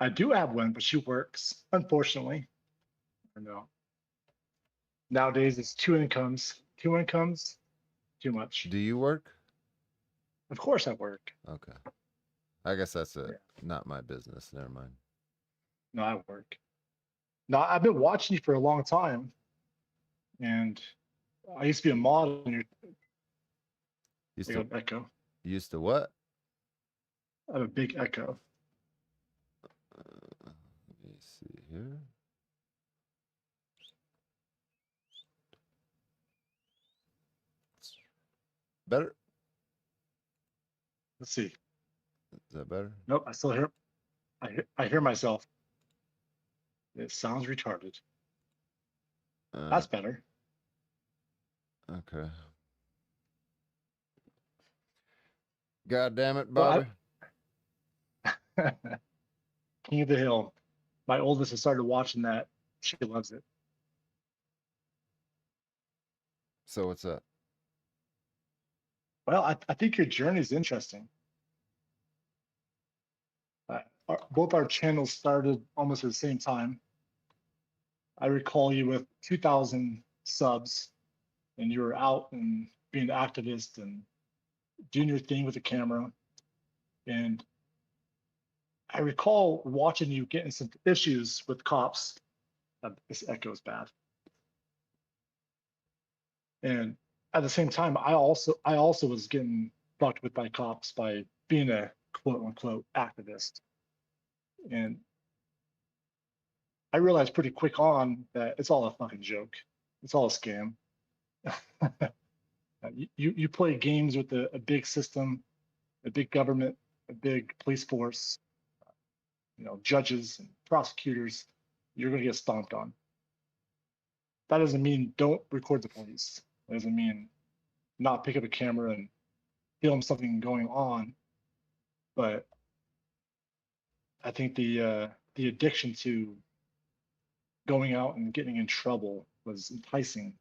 I do have one, but she works, unfortunately. I know. Nowadays, it's two incomes. Two incomes, too much. Do you work? Of course, I work. Okay. I guess that's Yeah. not my business. Never mind. No, I work. No, I've been watching you for a long time, and I used to be a model. And Used you to got an echo. used to what? I have a big echo. Let me see here. Better? Let's see. Is that better? Nope, I still hear. I hear myself. It sounds retarded. That's better. Okay. God damn it, Well, Bobby. King of the Hill. My oldest has started watching that. She loves it. So what's up? Well, I think your journey is interesting. Both our channels started almost at the same time. I recall you with 2,000 subs, and you were out and being an activist and doing your thing with the camera. And I recall watching you getting some issues with cops. This echo is bad. And at the same time, I also was getting fucked with by cops by being a quote unquote activist. And I realized pretty quick on that it's all a fucking joke. It's all a scam. You play games with a big system, a big government, a big police force, judges and prosecutors. You're gonna get stomped on. That doesn't mean don't record the police. That doesn't mean not pick up a camera and film something going on. But I think the addiction to going out and getting in trouble was enticing.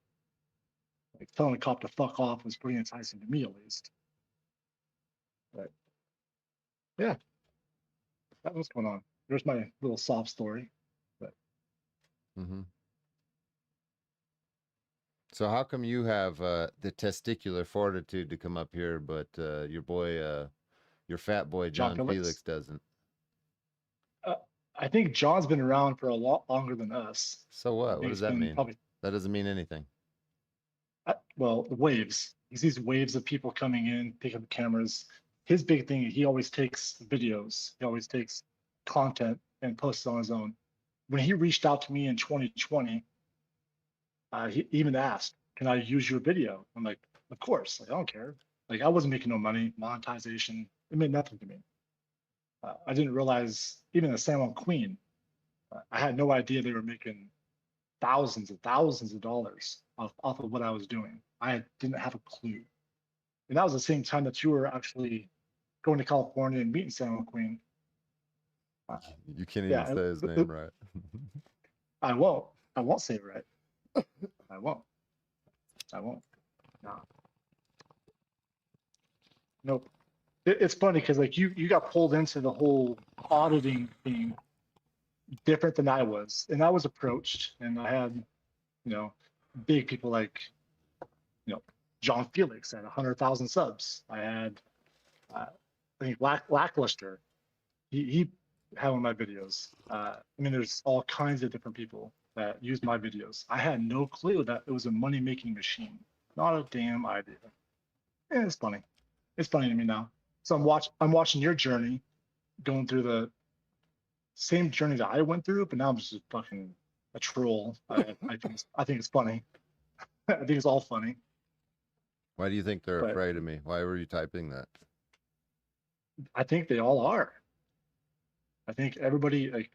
Like telling a cop to fuck off was pretty enticing to me, at least. But yeah, that was going on. There's my little sob story. But Mm-hmm. So how come you have the testicular fortitude to come up here, but your boy, your fat boy John John Felix? Felix doesn't? I think John's been around for a lot longer than us. So I what? think What it's does that been mean? probably That doesn't mean anything. well, the waves. He sees waves of people coming in, picking up cameras. His big thing, he always takes videos. He always takes content and posts it on his own. When he reached out to me in 2020, he even asked, "Can I use your video?" I'm like, "Of course. Like, I don't care." Like, I wasn't making no money. Monetization, it meant nothing to me. I didn't realize even the San Juan Queen. I had no idea they were making thousands and thousands of dollars off of what I was doing. I didn't have a clue. And that was the same time that you were actually going to California and meeting San Juan Queen. You can't even Yeah, say his name right. I won't. I won't say it right. I won't. I won't. No. Nope. It's funny because like you got pulled into the whole auditing thing different than I was, and I was approached, and I had big people like John Felix at 100,000 subs. I had I think Lackluster. He have on my videos. I mean, there's all kinds of different people that use my videos. I had no clue that it was a money making machine. Not a damn idea. And it's funny. It's funny to me now. So I'm watching your journey, going through the same journey that I went through, but now I'm just a fucking a troll. I think it's funny. I think it's all funny. Why do you think they're But afraid of me? Why were you typing that? I think they all are. I think everybody like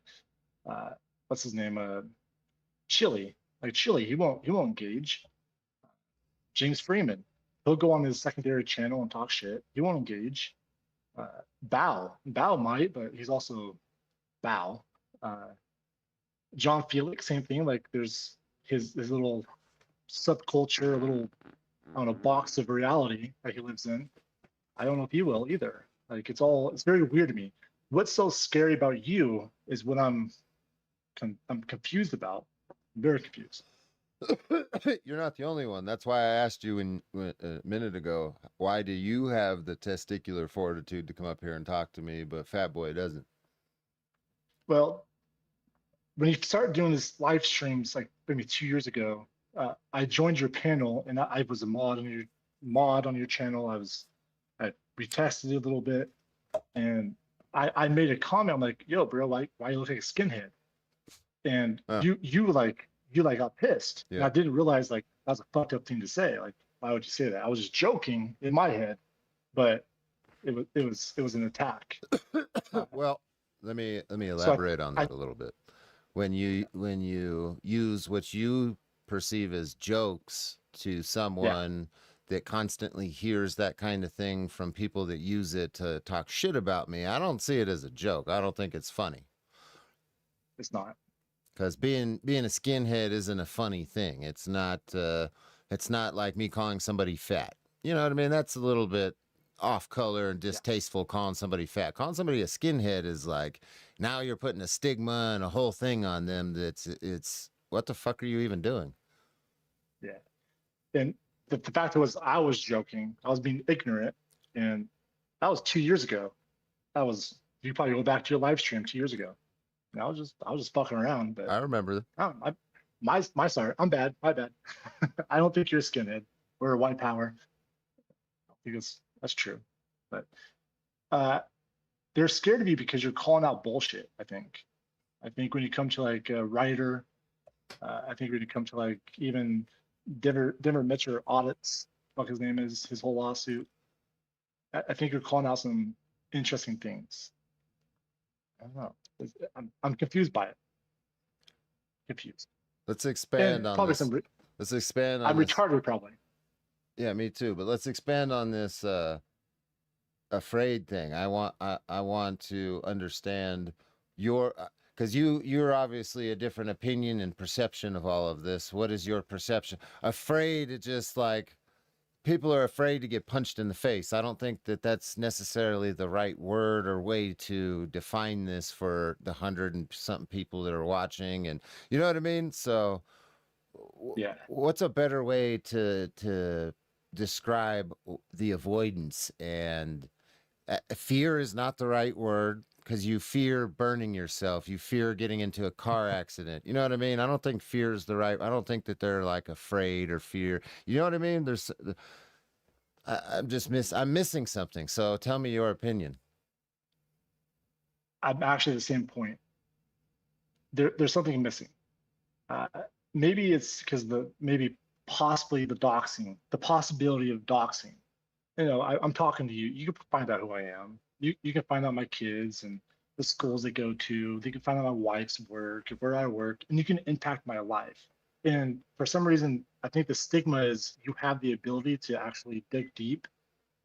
what's his name? Chili. Like Chili, he won't engage. James Freeman. He'll go on his secondary channel and talk shit. He won't engage. Bao might, but he's also Bao. Uh, John Felix, same thing. Like there's his little subculture, a little I don't know box of reality that he lives in. I don't know if he will either. Like it's very weird to me. What's so scary about you is what I'm confused about. I'm very confused. You're not the only one. That's why I asked you a minute ago, why do you have the testicular fortitude to come up here and talk to me, but Fat Boy doesn't? Well, when you started doing this live streams like maybe 2 years ago, I joined your panel and I was a mod on your channel. I retested it a little bit, and I made a comment. I'm like, "Yo, bro, why you look like a skinhead?" And you got pissed. And Yeah. I didn't realize like that was a fucked up thing to say. Like, why would you say that? I was just joking in my head, but it was an attack. Well, let me So elaborate on that a little bit. When you use what you perceive as jokes to someone that constantly hears that kind of thing from people that use it to talk shit about me, I don't see it as a joke. I don't think it's funny. it's not. Because being a skinhead isn't a funny thing. It's not like me calling somebody fat. You know what I mean? That's a little bit off color and distasteful calling somebody fat. Calling somebody a skinhead is like now you're putting a stigma and a whole thing on them it's what the fuck are you even doing? Yeah. And the fact was I was joking. I was being ignorant. And that was 2 years ago. That was you probably go back to your live stream 2 years ago. And I was just fucking around, but I remember. my sorry, I'm bad. My bad. I don't think you're a skinhead. We're a white power. Because that's true. But they're scared of you because you're calling out bullshit, I think. I think when you come to like a writer, I think when you come to like even Denver Mitchell audits, fuck his name is, his whole lawsuit, I think you're calling out some interesting things. I don't know. I'm confused by it. Confused. Let's expand And on probably this. Let's expand on I'm this. retarded probably. Yeah, me too. But let's expand on this afraid thing. I want to understand your because you're obviously a different opinion and perception of all of this. What is your perception? Afraid it just like people are afraid to get punched in the face. I don't think that that's necessarily the right word or way to define this for the 100 and something people that are watching, and you know what I mean. So Yeah. what's a better way to describe the avoidance and fear is not the right word because you fear burning yourself, you fear getting into a car accident, you know what I mean? I don't think fear is the right, I don't think that they're like afraid or fear, you know what I mean? I'm missing something, so tell me your opinion. I'm actually at the same point. There's something missing. Uh, Maybe it's because maybe possibly the doxing, the possibility of doxing. I'm talking to you. You can find out who I am. You can find out my kids and the schools they go to. You can find out my wife's work, where I work, and you can impact my life. And for some reason, I think the stigma is you have the ability to actually dig deep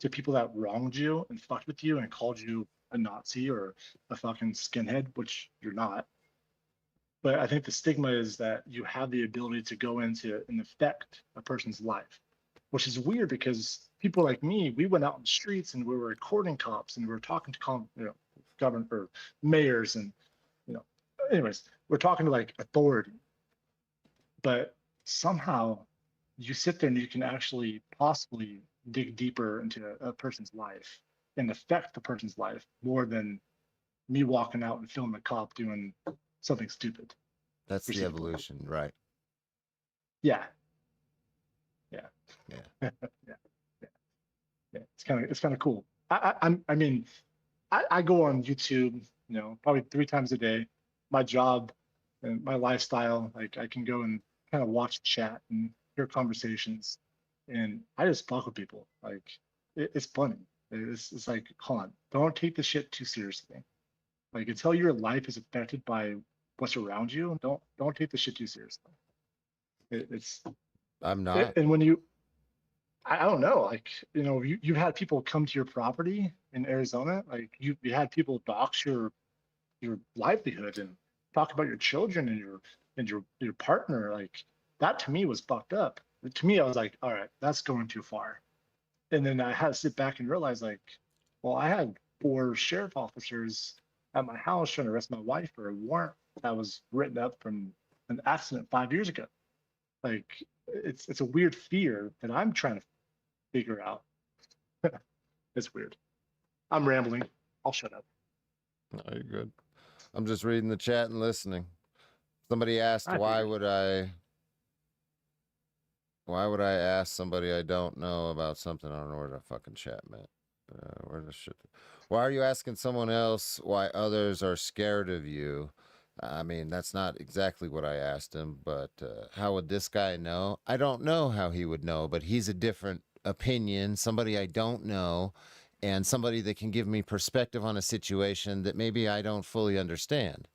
to people that wronged you and fucked with you and called you a Nazi or a fucking skinhead, which you're not. But I think the stigma is that you have the ability to go into and affect a person's life, which is weird because people like me, we went out in the streets and we were recording cops and we were talking to government or mayors and anyways, we're talking to like authority. But somehow you sit there and you can actually possibly dig deeper into a person's life and affect the person's life more than me walking out and filming a cop doing something stupid. That's the Receivable. evolution, right? Yeah. Yeah. Yeah. Yeah. It's kind of cool. I mean, I go on YouTube, probably 3 times a day. My job and my lifestyle, like I can go and kind of watch chat and hear conversations, and I just fuck with people. Like it's funny. It's like, hold on, don't take this shit too seriously. Like until your life is affected by what's around you, don't take this shit too seriously. It's I'm not. and when you I don't know, like, you've had people come to your property in Arizona, like you had people dox your livelihood and talk about your children and your partner. Like that to me was fucked up. To me, I was like, all right, that's going too far. And then I had to sit back and realize, like, well, I had 4 sheriff officers at my house trying to arrest my wife for a warrant that was written up from an accident 5 years ago. Like it's a weird fear that I'm trying to figure out. It's weird. I'm rambling. I'll shut up. No, you're good. I'm just reading the chat and listening. Somebody asked, I why figured. would I ask somebody I don't know about something? I don't know where the fucking chat meant. Where the shit? Why are you asking someone else why others are scared of you? I mean, that's not exactly what I asked him, but how would this guy know? I don't know how he would know, but he's a different opinion, somebody I don't know, and somebody that can give me perspective on a situation that maybe I don't fully understand.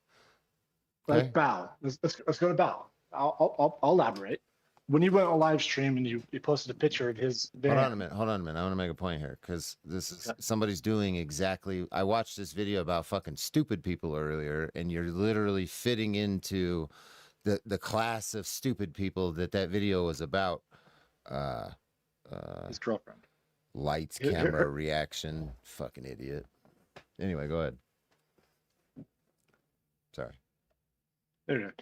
Okay. Like Bow. Let's go to Bow. I'll elaborate. When you went on live stream and you posted a picture of his van. Hold on a minute. I want to make a point here because this is somebody's doing exactly. I watched this video about fucking stupid people earlier, and you're literally fitting into the class of stupid people that video was about. His girlfriend. Lights, Here- camera, reaction. Fucking idiot. Anyway, go ahead. Sorry. There you go.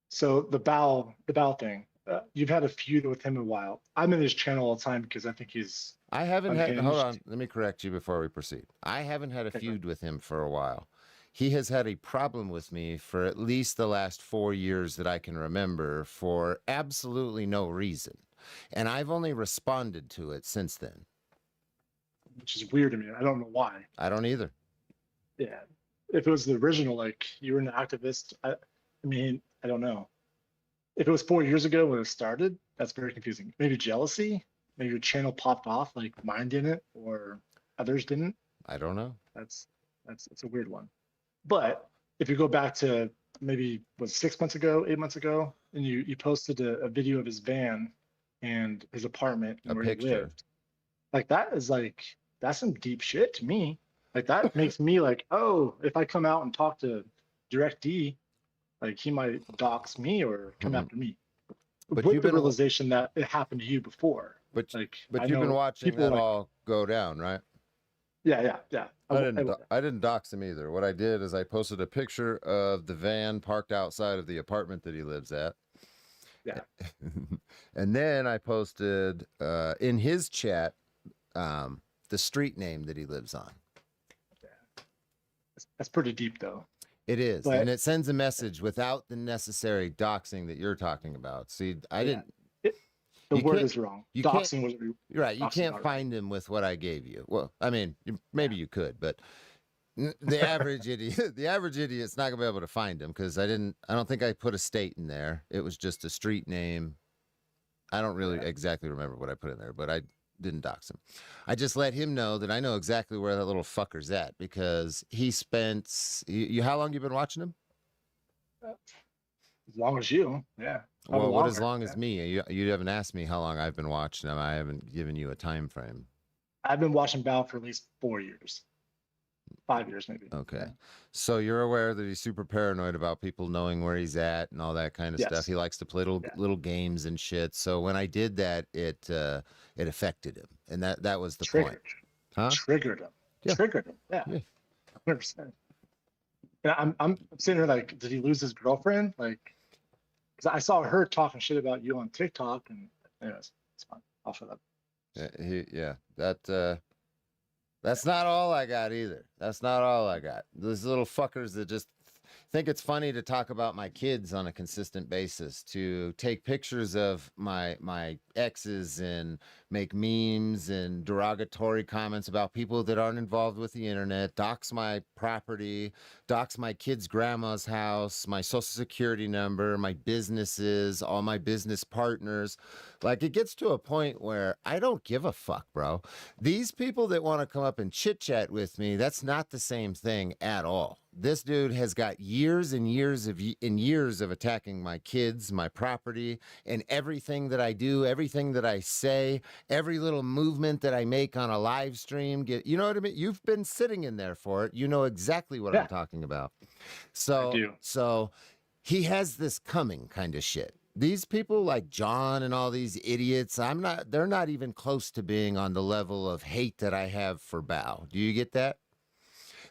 So the bow thing. You've had a feud with him a while. I'm in his channel all the time because I think he's. I haven't had. Hold on. Unhinged. Let me correct you before we proceed. I haven't had a Okay, go feud with him for a while. He has had a problem with me for at least the last 4 years that I can remember for absolutely no reason. And I've only responded to it since then. Which is weird to me. I don't know why. I don't either. Yeah. If it was the original, like you were an activist, I mean, I don't know. If it was 4 years ago when it started, that's very confusing. Maybe jealousy. Maybe your channel popped off, like mine didn't, or others didn't. I don't know. It's a weird one. But if you go back to maybe was 6 months ago, 8 months ago, and you posted a video of his van and his apartment and A where picture. he lived, like that's some deep shit to me. Like that makes me like, oh, if I come out and talk to Direct D, like he might dox me or come Mhm. after me. But With you've the been- realization that it happened to you before. But Like, but I you've been know watching people that like- all go down, right? Yeah. I didn't dox him either. What I did is I posted a picture of the van parked outside of the apartment that he lives at. Yeah. And then I posted in his chat the street name that he lives on. That's pretty deep though. It is, But- and it sends a message without the necessary doxing that you're talking about. See, I didn't. The You word can't- is wrong. you can't- Doxing was You're right. You Doxing can't not right. find him with what I gave you. Well, I mean, maybe you could, but the average idiot, the average idiot's not gonna be able to find him because I don't think I put a state in there. It was just a street name. I don't really exactly remember what I put in there, but I didn't dox him. I just let him know that I know exactly where that little fucker's at because he spent. How long you been watching him? as long as you. Yeah. Probably Well, what as longer, long yeah. as me? You haven't asked me how long I've been watching him. I haven't given you a time frame. I've been watching Bao for at least 4 years. 5 years maybe. Okay. Yeah. So you're aware that he's super paranoid about people knowing where he's at and all that kind of stuff. Yes. He likes to play little games and shit. So when I did that, it affected him, and that was the point. Triggered. Huh? Triggered him. Yeah. Triggered him. Yeah. Yeah. 100%. Yeah, I'm sitting here like, did he lose his girlfriend? Like, because I saw her talking shit about you on TikTok, and anyways, it's fine. I'll shut up. Yeah, that That's not all I got either. That's not all I got. Those little fuckers that just think it's funny to talk about my kids on a consistent basis, to take pictures of my exes and make memes and derogatory comments about people that aren't involved with the internet, dox my property, dox my kid's grandma's house, my social security number, my businesses, all my business partners. Like, it gets to a point where I don't give a fuck, bro. These people that want to come up and chit chat with me, that's not the same thing at all. This dude has got years and years of attacking my kids, my property, and everything that I do, everything that I say, every little movement that I make on a live stream. You know what I mean? You've been sitting in there for it. You know exactly what I'm talking about. I do. So he has this coming kind of shit. These people like John and all these idiots, they're not even close to being on the level of hate that I have for Bao. Do you get that?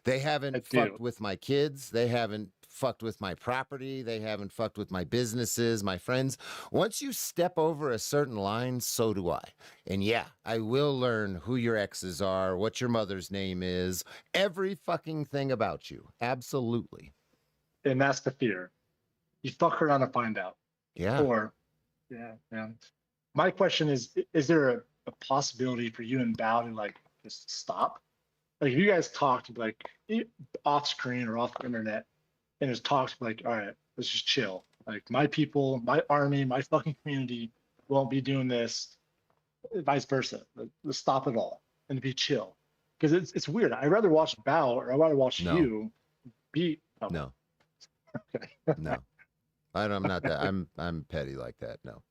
They haven't fucked with my kids. They haven't fucked with my property. They haven't fucked with my businesses, my friends. Once you step over a certain line, so do I. And yeah, I will learn who your exes are, what your mother's name is, every fucking thing about you. Absolutely. And that's the fear. You fuck around and find out. Yeah. Or, yeah, man. My question is there a possibility for you and Bao to like just stop? Like, if you guys talked like off screen or off the internet and just talked like, all right, let's just chill. Like, my people, my army, my fucking community won't be doing this, vice versa. Let's stop it all and be chill. Because it's weird. I'd rather watch Bao or I'd rather watch you be. Oh, No. okay. No. I'm not that. I'm petty like that. No.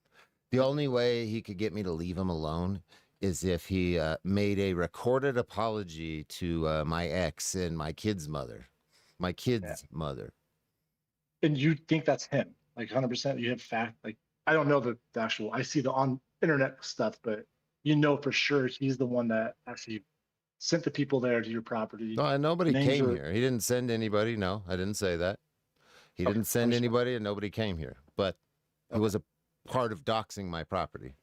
The only way he could get me to leave him alone is if he made a recorded apology to my ex and my kid's mother. My kid's mother. And you think that's him? Like 100%? You have fact? Like, I don't know the actual. I see the on internet stuff, but you know for sure he's the one that actually sent the people there to your property. No, nobody came here. He didn't send anybody. No, I didn't say that. He didn't send anybody, and nobody came here. But it was a part of doxing my property.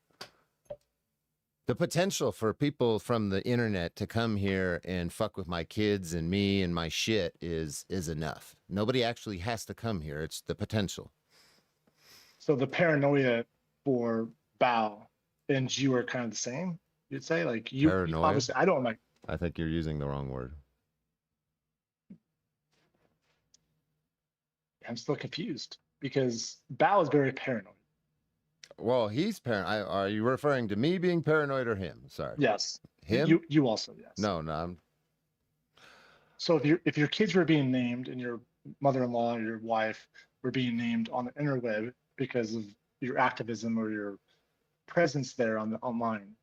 The potential for people from the internet to come here and fuck with my kids and me and my shit is enough. Nobody actually has to come here. It's the potential. So the paranoia for Bao and you are kind of the same, you'd say? Like, you Paranoia? Obviously, I don't like. I think you're using the wrong word. I'm still confused because Bao is very paranoid. Well, he's paranoid. Are you referring to me being paranoid or him? Sorry. Yes. Him? You also, yes. No, I'm... So if your kids were being named and your mother-in-law or your wife were being named on the interweb because of your activism or your presence there on the online,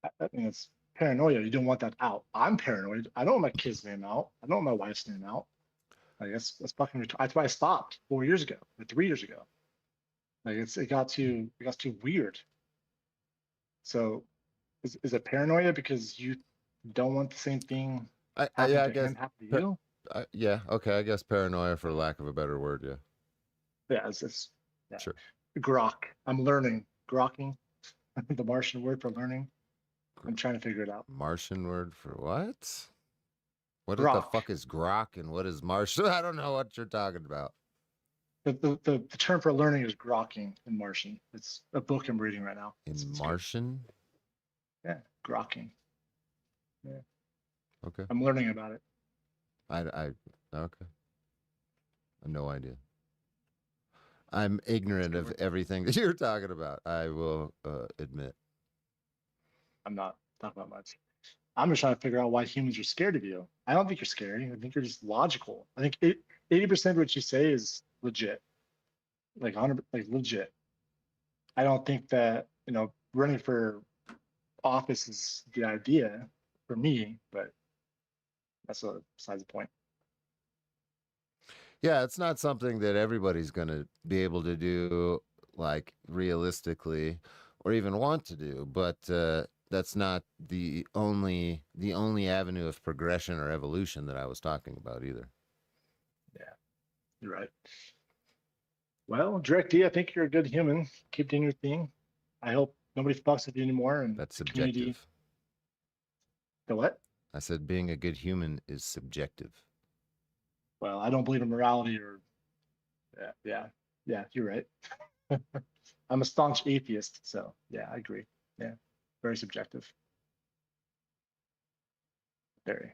I mean, it's paranoia. You don't want that out. I'm paranoid. I don't want my kid's name out. I don't want my wife's name out. I guess that's fucking. That's why I stopped 4 years ago or 3 years ago. Like, it got too weird. So, is it paranoia because you don't want the same thing happen I to guess. him happen to you? Yeah, okay. I guess paranoia, for lack of a better word. Yeah. Yeah, it's yeah. Sure. Grok. I'm learning grokking, the Martian word for learning. I'm trying to figure it out. Martian word for what? What the Grok. fuck is grok and what is Martian? I don't know what you're talking about. The term for learning is grokking in Martian. It's a book I'm reading right now. In It's good. Martian? Yeah, grokking. Yeah, Okay. I'm learning about it. Okay. I have no idea. I'm ignorant of everything that you're talking about. I will admit. I'm not talking about much. I'm just trying to figure out why humans are scared of you. I don't think you're scary. I think you're just logical. I think 80% of what you say is legit, like 100, like legit. I don't think that running for office is the idea for me, but that's besides the point. Yeah, it's not something that everybody's going to be able to do, like, realistically, or even want to do. But that's not the only avenue of progression or evolution that I was talking about either. Yeah, you're right. Well, Direct D, I think you're a good human. Keep doing your thing. I hope nobody fucks with you anymore. And That's the community. subjective. The what? I said being a good human is subjective. Well, I don't believe in morality or yeah, you're right. I'm a staunch atheist, so yeah, I agree. Yeah, very subjective. Very.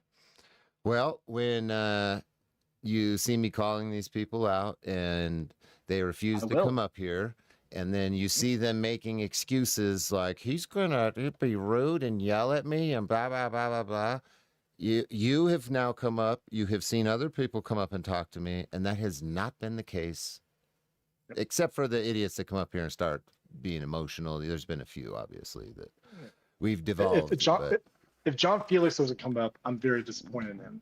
Well, when you see me calling these people out and they refuse I to come will. up here, and then you Mhm. see them making excuses like he's gonna be rude and yell at me and blah blah blah blah blah. You have now come up. You have seen other people come up and talk to me, and that has not been the case, Yep. except for the idiots that come up here and start being emotional. There's been a few, obviously, that Yeah. we've If devolved, John but if John Felix doesn't come up, I'm very disappointed in him.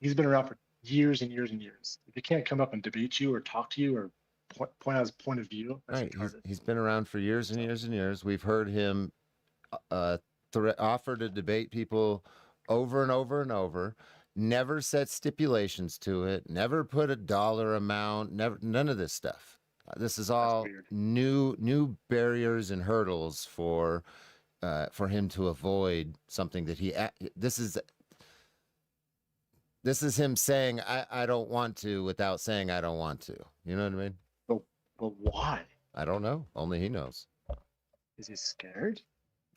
He's been around for years and years and years. If he can't come up and debate you or talk to you or point out his point of view, that's right, retarded. he's been around for years and So years and years. We've heard him uh, offer to debate people over and over and over. Never set stipulations to it. Never put a dollar amount. Never none of this stuff. This is that's all weird. new barriers and hurdles for him to avoid something that he. This is him saying I don't want to without saying I don't want to. You know what I mean? But but why? I don't know. Only he knows. Is he scared?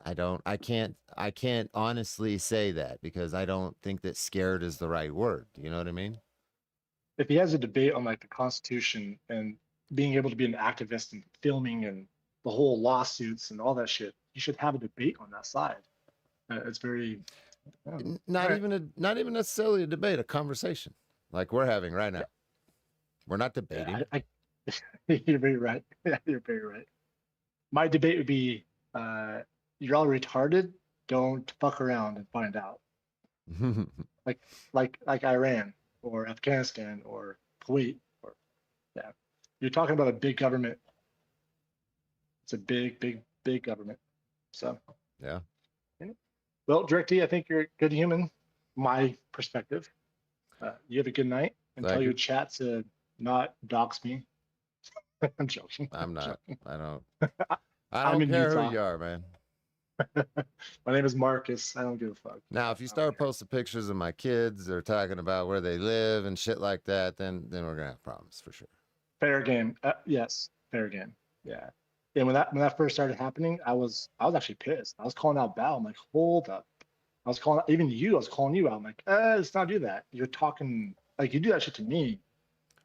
I can't honestly say that because I don't think that scared is the right word. You know what I mean? If he has a debate on like the Constitution and being able to be an activist and filming and the whole lawsuits and all that shit, you should have a debate on that side. It's very I don't know. All right. Not even necessarily a debate, a conversation like we're having right now. We're not debating. I you're very right. Yeah, you're very right. My debate would be uh, you're all retarded. Don't fuck around and find out. Like like Iran or Afghanistan or Kuwait or yeah. You're talking about a big government. It's a big government. So Yeah. well, Directy, I think you're a good human. My perspective. You have a good night and Thank tell your you. chat to not dox me. I'm joking. I'm not. joking. I don't. I I'm don't in care Utah. who you are, man. My name is Marcus. I don't give a fuck. Now, if you I don't start care. posting pictures of my kids or talking about where they live and shit like that, then we're gonna have problems for sure. Fair game. Yes, fair game. Yeah. And when that first started happening, I was actually pissed. I was calling out Bao. I'm like, hold up. I was calling even you. I was calling you out. I'm like, let's not do that. You're talking like you do that shit to me.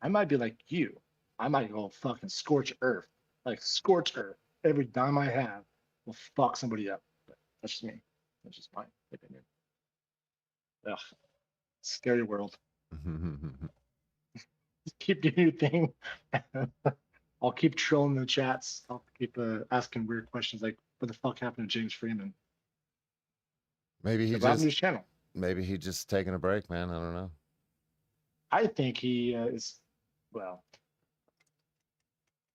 I might be like you. I might go fucking scorch earth, like scorch earth. Every dime I have will fuck somebody up. But that's just me. That's just my opinion. Ugh, scary world. Just keep doing your thing. I'll keep trolling the chats. I'll keep asking weird questions like, what the fuck happened to James Freeman? maybe he What happened to just his channel? maybe he just taking a break, man. I don't know. I think he is, well,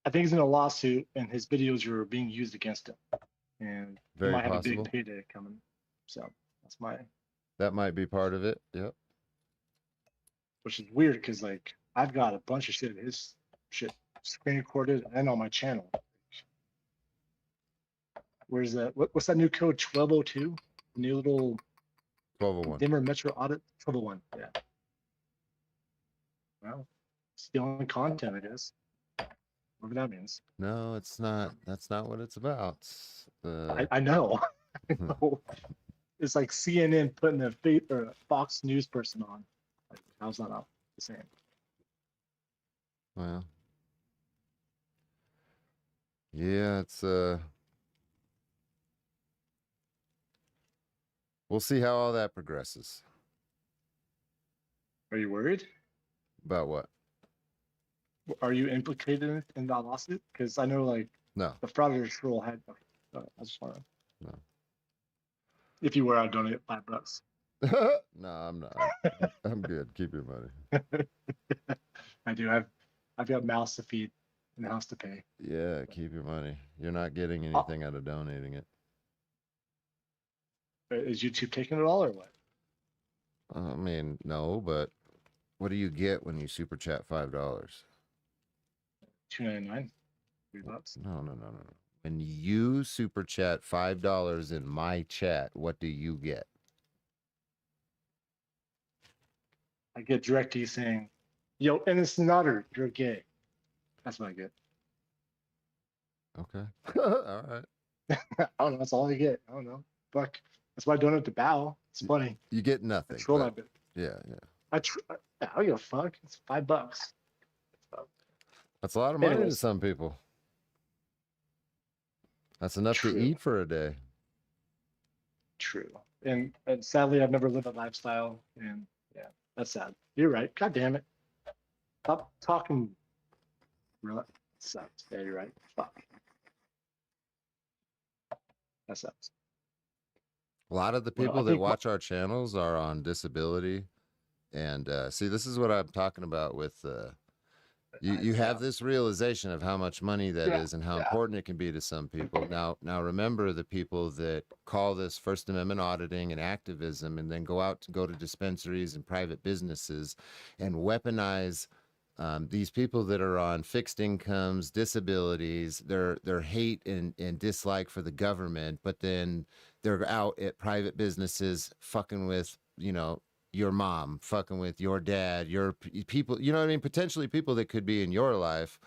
I think he's in a lawsuit and his videos are being used against him. And he Very might have a possible. big payday coming. So that's my, That might be part of it. Yep. which is weird because like I've got a bunch of shit of his shit screen recorded and on my channel. Where's that? What's that new code? 1202? New little 1201. Denver Metro audit 1201. Yeah. Well, stealing content, I guess. Whatever that means. No, it's not. That's not what it's about. I know. I know. It's like CNN putting a or a Fox News person on. Like, how's that not the same? Well, yeah, it's we'll see how all that progresses. Are you worried? About what? Are you implicated in that lawsuit? Because I know like No. the fraudulent troll had. I just want to. No. If you were, I'd donate $5. No, I'm not. I'm good. Keep your money. I do. I've got mouths to feed and a house to pay. Yeah, keep your money. You're not getting anything out of donating it. Is YouTube taking it all or what? I mean, no, but what do you get when you super chat $5? $2.99, $3. No. When you super chat $5 in my chat, what do you get? I get directly saying, "Yo, innocent nutter, you're gay." That's what I get. Okay. All right. I don't know. That's all I get. I don't know. Fuck. That's why I don't have to bow. It's funny. You get I nothing. troll but- that bit. yeah, yeah. I don't give a fuck. It's $5. So, That's a lot of money to Anyways. some people. That's enough True. to eat for a day. true. And sadly, I've never lived that lifestyle. And yeah, that's sad. You're right. God damn it. Stop talking. Really? Sucks. Yeah, you're right. Fuck. That sucks. A lot of the Well, I people that think what- watch our channels are on disability. And see, this is what I'm talking about with you have this realization of how much money that Yeah, is and how yeah. important it can be to some people. Now remember the people that call this First Amendment auditing and activism and then go to dispensaries and private businesses and weaponize these people that are on fixed incomes, disabilities, their hate and dislike for the government, but then they're out at private businesses fucking with, your mom, fucking with your dad, your people, you know what I mean? Potentially people that could be in your life,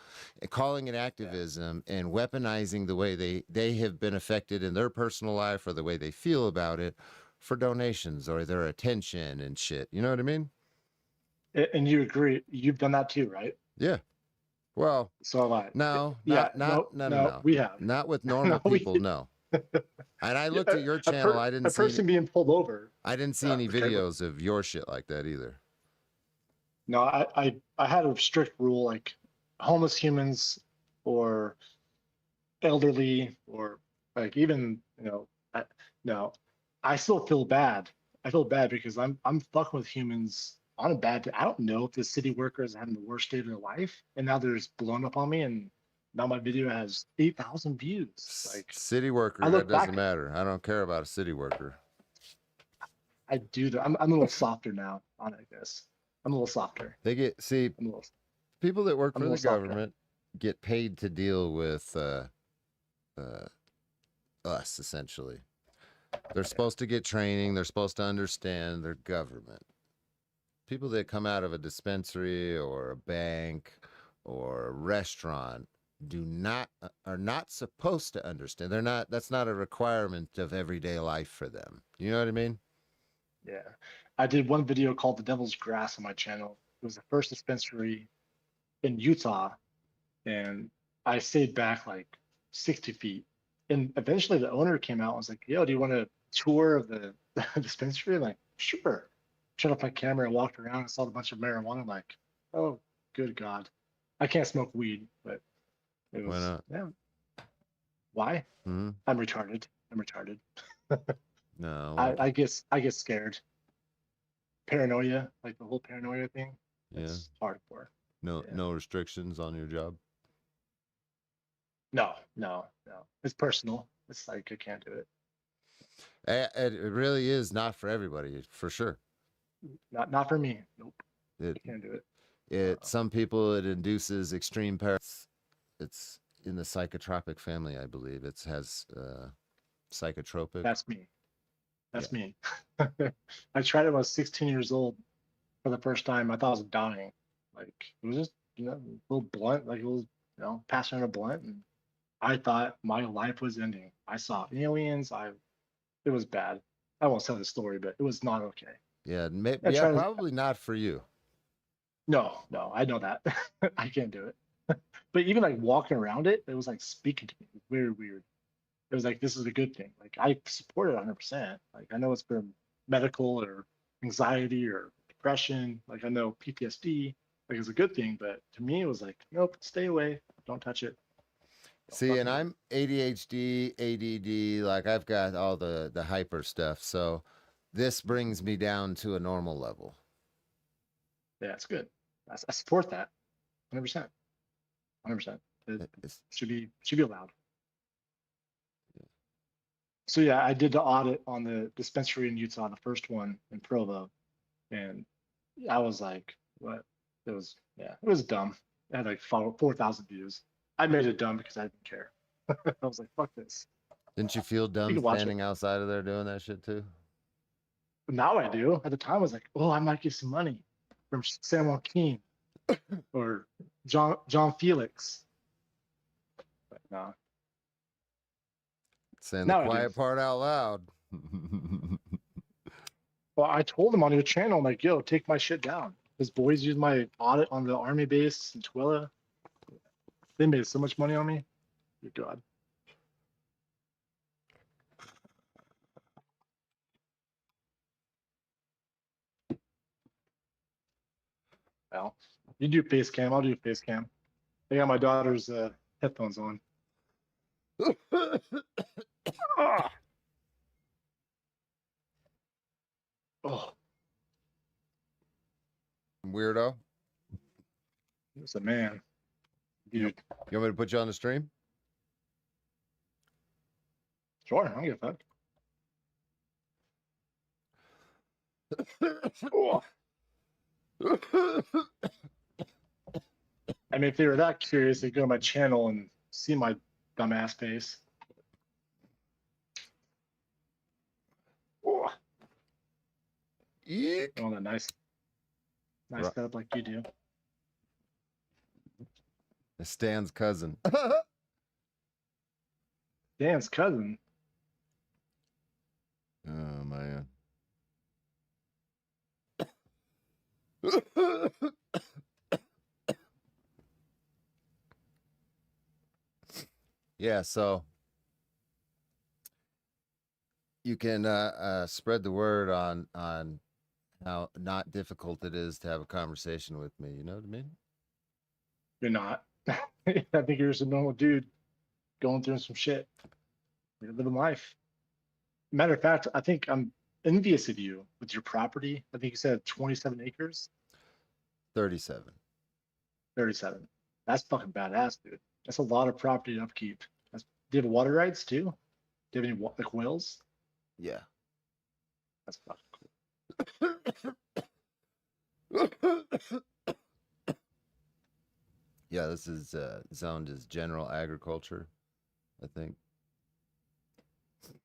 calling it activism and weaponizing the way they have been affected in their personal life or the way they feel about it for donations or their attention and shit. You know what I mean? And you agree? You've done that too, right? Yeah. Well, So have I. no, Yeah, no. we have. Not with normal No, we- people, no. And I looked at your channel. I didn't a see person being pulled over. I didn't see any okay, but- videos of your shit like that either. No, I had a strict rule like homeless humans or elderly or like even no, I still feel bad. I feel bad because I'm fucking with humans on a bad day. I don't know if the city worker is having the worst day of their life, and now they're just blown up on me, and now my video has 8,000 views. Like City worker, I look that doesn't back- matter. I don't care about a city worker. I do that. I'm a little softer now on it, I guess. I'm a little softer. I'm a little people that work I'm for a the little softer. government get paid to deal with us, essentially. They're supposed to get training. They're supposed to understand their government. People that come out of a dispensary or a bank or a restaurant are not supposed to understand. That's not a requirement of everyday life for them. You know what I mean? Yeah. I did one video called The Devil's Grass on my channel. It was the first dispensary in Utah. And I stayed back like 60 feet. And eventually the owner came out and was like, yo, do you want a tour of the dispensary? I'm like, sure. Shut off my camera and walked around and saw a bunch of marijuana. I'm like, oh, good God. I can't smoke weed, but it was. Why not? Yeah. Why? Hmm. I'm retarded. No. I get scared. Paranoia, like the whole paranoia thing. yeah. It's hardcore. No. yeah. No restrictions on your job. No. It's personal. It's like I can't do it. It really is not for everybody, for sure. Not for me. Nope. It I can't do it. some people it induces extreme it's in the psychotropic family, I believe. It has psychotropic. That's me. That's me. I tried it when I was 16 years old for the first time. I thought I was dying. Like it was just a little blunt, like it was passing on a blunt, and I thought my life was ending. I saw aliens. It was bad. I won't tell the story, but it was not okay. Yeah, I tried to- probably not for you. No, I know that. I can't do it. But even like walking around it, it was like speaking to me. It was very weird. It was like, this is a good thing. Like I support it 100%. Like I know it's for medical or anxiety or depression. Like I know PTSD, like it's a good thing. But to me, it was like, nope, stay away. Don't touch it. Don't See, fuck and with it. I'm ADHD, ADD, like I've got all the hyper stuff. So this brings me down to a normal level. Yeah, it's good. I support that 100%. 100%. It It's, should be allowed. So yeah, I did the audit on the dispensary in Utah, the first one in Provo, and I was like, what? It was dumb. It had like 4,000 views. I made it dumb because I didn't care. I was like, fuck this. didn't you feel dumb can watch it. standing outside of there doing that shit too? But now I do. At the time, I was like, oh, I might get some money. from San Joaquin or John Felix. But no. Saying the Nowadays. quiet part out loud. Well, I told him on your channel, I'm like, yo, take my shit down. His boys used my audit on the army base in Twilla. They made so much money on me. Good God. Well, you do face cam, I'll do face cam. I got my daughter's headphones on. Ah. Oh, Weirdo. it's a man. Dude, You want me to put you on the stream? sure, I don't give a fuck. Oh. I mean, if they were that curious, they'd go to my channel and see my dumbass face. Oh, Eek. oh, that nice Right. setup like you do. It's Stan's cousin. Dan's cousin. Oh man. Yeah, so you can spread the word on how not difficult it is to have a conversation with me. You know what I mean? You're not. I think you're just a normal dude going through some shit. You're living life. Matter of fact, I think I'm envious of you with your property. I think you said 27 acres, 37. 37. That's fucking badass, dude. That's a lot of property to upkeep. Do you have water rights too? Do you have any like wells? Yeah. That's fucking cool. Yeah, this is zoned as general agriculture, I think.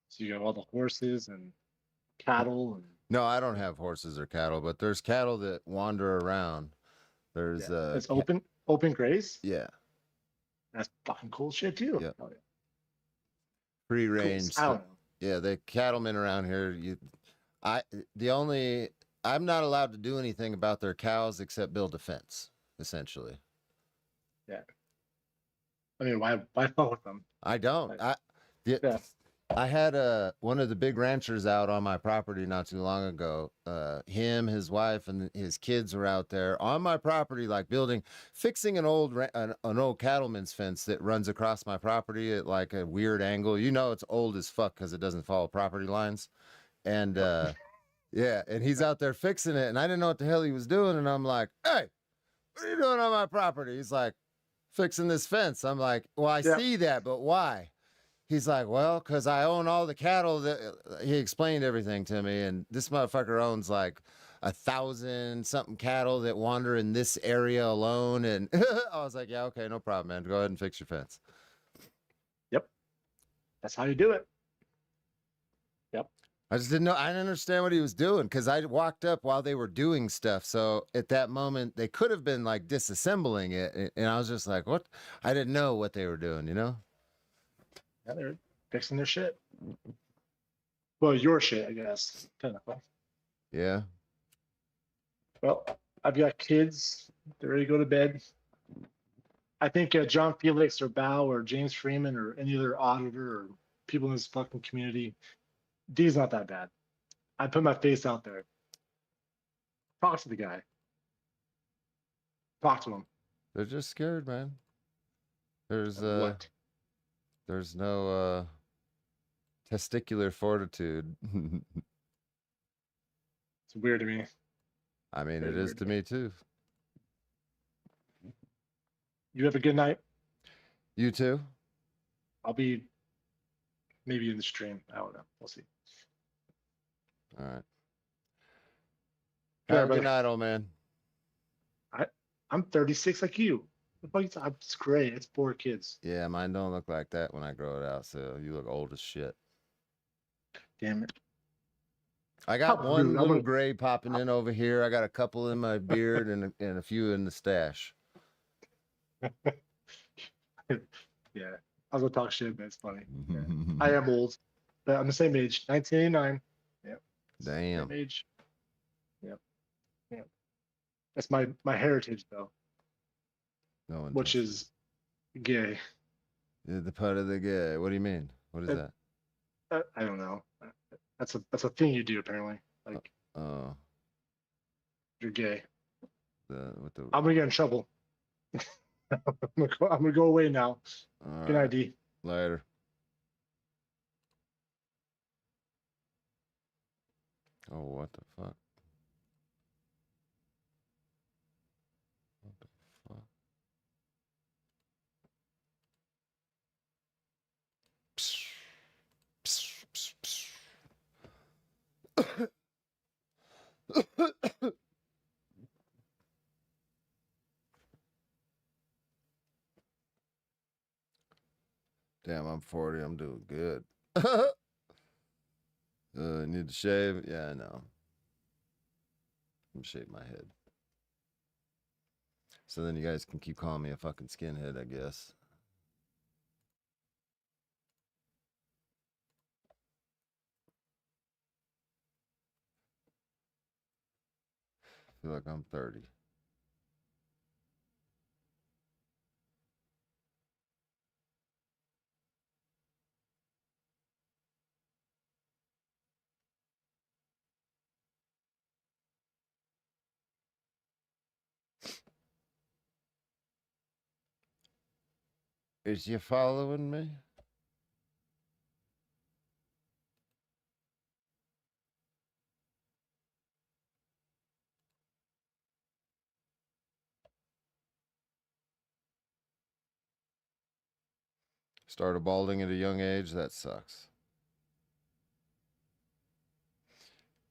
So you got all the horses and cattle and No, I don't have horses or cattle, but there's cattle that wander around. There's it's open graze. yeah, That's fucking cool shit too. Yeah. Hell yeah. free Cool. range. I don't know. Yeah, the cattlemen around here, I'm not allowed to do anything about their cows except build a fence, essentially. I mean, why fuck with them? I don't. Yeah. I had one of the big ranchers out on my property not too long ago. Him, his wife, and his kids were out there on my property, like fixing an old cattleman's fence that runs across my property at like a weird angle. You know, it's old as fuck because it doesn't follow property lines. And yeah, and he's out there fixing it, and I didn't know what the hell he was doing. And I'm like, "Hey, what are you doing on my property?" He's like, "Fixing this fence." I'm like, "Well, I see that, but why?" He's like, "Well, because I own all the cattle." He explained everything to me, and this motherfucker owns like 1,000 something cattle that wander in this area alone. And I was like, "Yeah, okay, no problem, man. Go ahead and fix your fence." Yep. That's how you do it. Yep. I just didn't know. I didn't understand what he was doing because I walked up while they were doing stuff. So at that moment, they could have been like disassembling it, and I was just like, "What?" I didn't know what they were doing, you know? Yeah, they're fixing their shit. Well, your shit, I guess. Technically. Yeah. Well, I've got kids. They're ready to go to bed. I think John Felix or Bao or James Freeman or any other auditor or people in this fucking community, D's not that bad. I put my face out there. Talk to the guy. Talk to him. They're just scared, man. There's What? There's no testicular fortitude. It's weird to me. I mean, Very it is weird. to me too. You have a good night. You too? I'll be maybe in the stream. I don't know. We'll see. All right. Yeah, Have a brother. good night, old man. I'm 36 like you. It's great. It's 4 kids. Yeah, mine don't look like that when I grow it out, so you look old as shit. Damn it. I got How one rude. I'm little gonna. gray popping in over here. I got a couple in my beard and a few in the stash. Yeah, I was gonna talk shit, but it's funny. Yeah. I am old, but I'm the same age. 1989. Yeah, Damn. same age. Yep. Yeah. That's my heritage though, No one which touched is gay. the part of the gay. What do you mean? What is Uh, that? I don't know. That's a thing you do apparently. Like Oh, you're gay. with the. I'm gonna get in trouble. I'm gonna go away now. All Good right. ID. Later. Oh, what the fuck? What the fuck? Psst, psst, psst, psst. Damn, I'm 40. I'm doing good. Need to shave? Yeah, I know. I'm shave my head. So then you guys can keep calling me a fucking skinhead, I guess. I feel like I'm 30. Is you following me? Started balding at a young age? That sucks.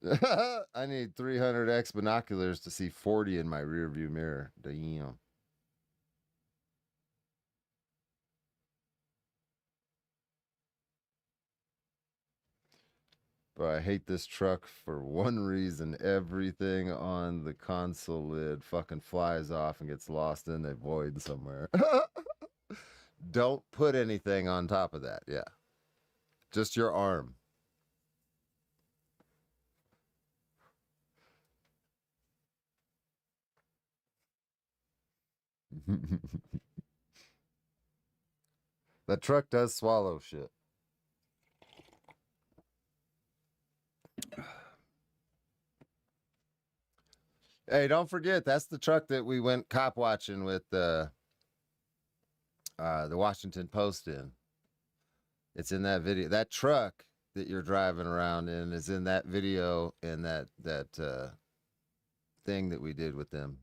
I need 300x binoculars to see 40 in my rearview mirror. Damn. But I hate this truck for one reason. Everything on the console lid fucking flies off and gets lost in a void somewhere. Don't put anything on top of that. Yeah. Just your arm. That truck does swallow shit. Hey, don't forget, that's the truck that we went cop watching with the Washington Post in. It's in that video. That truck that you're driving around in is in that video and that thing that we did with them.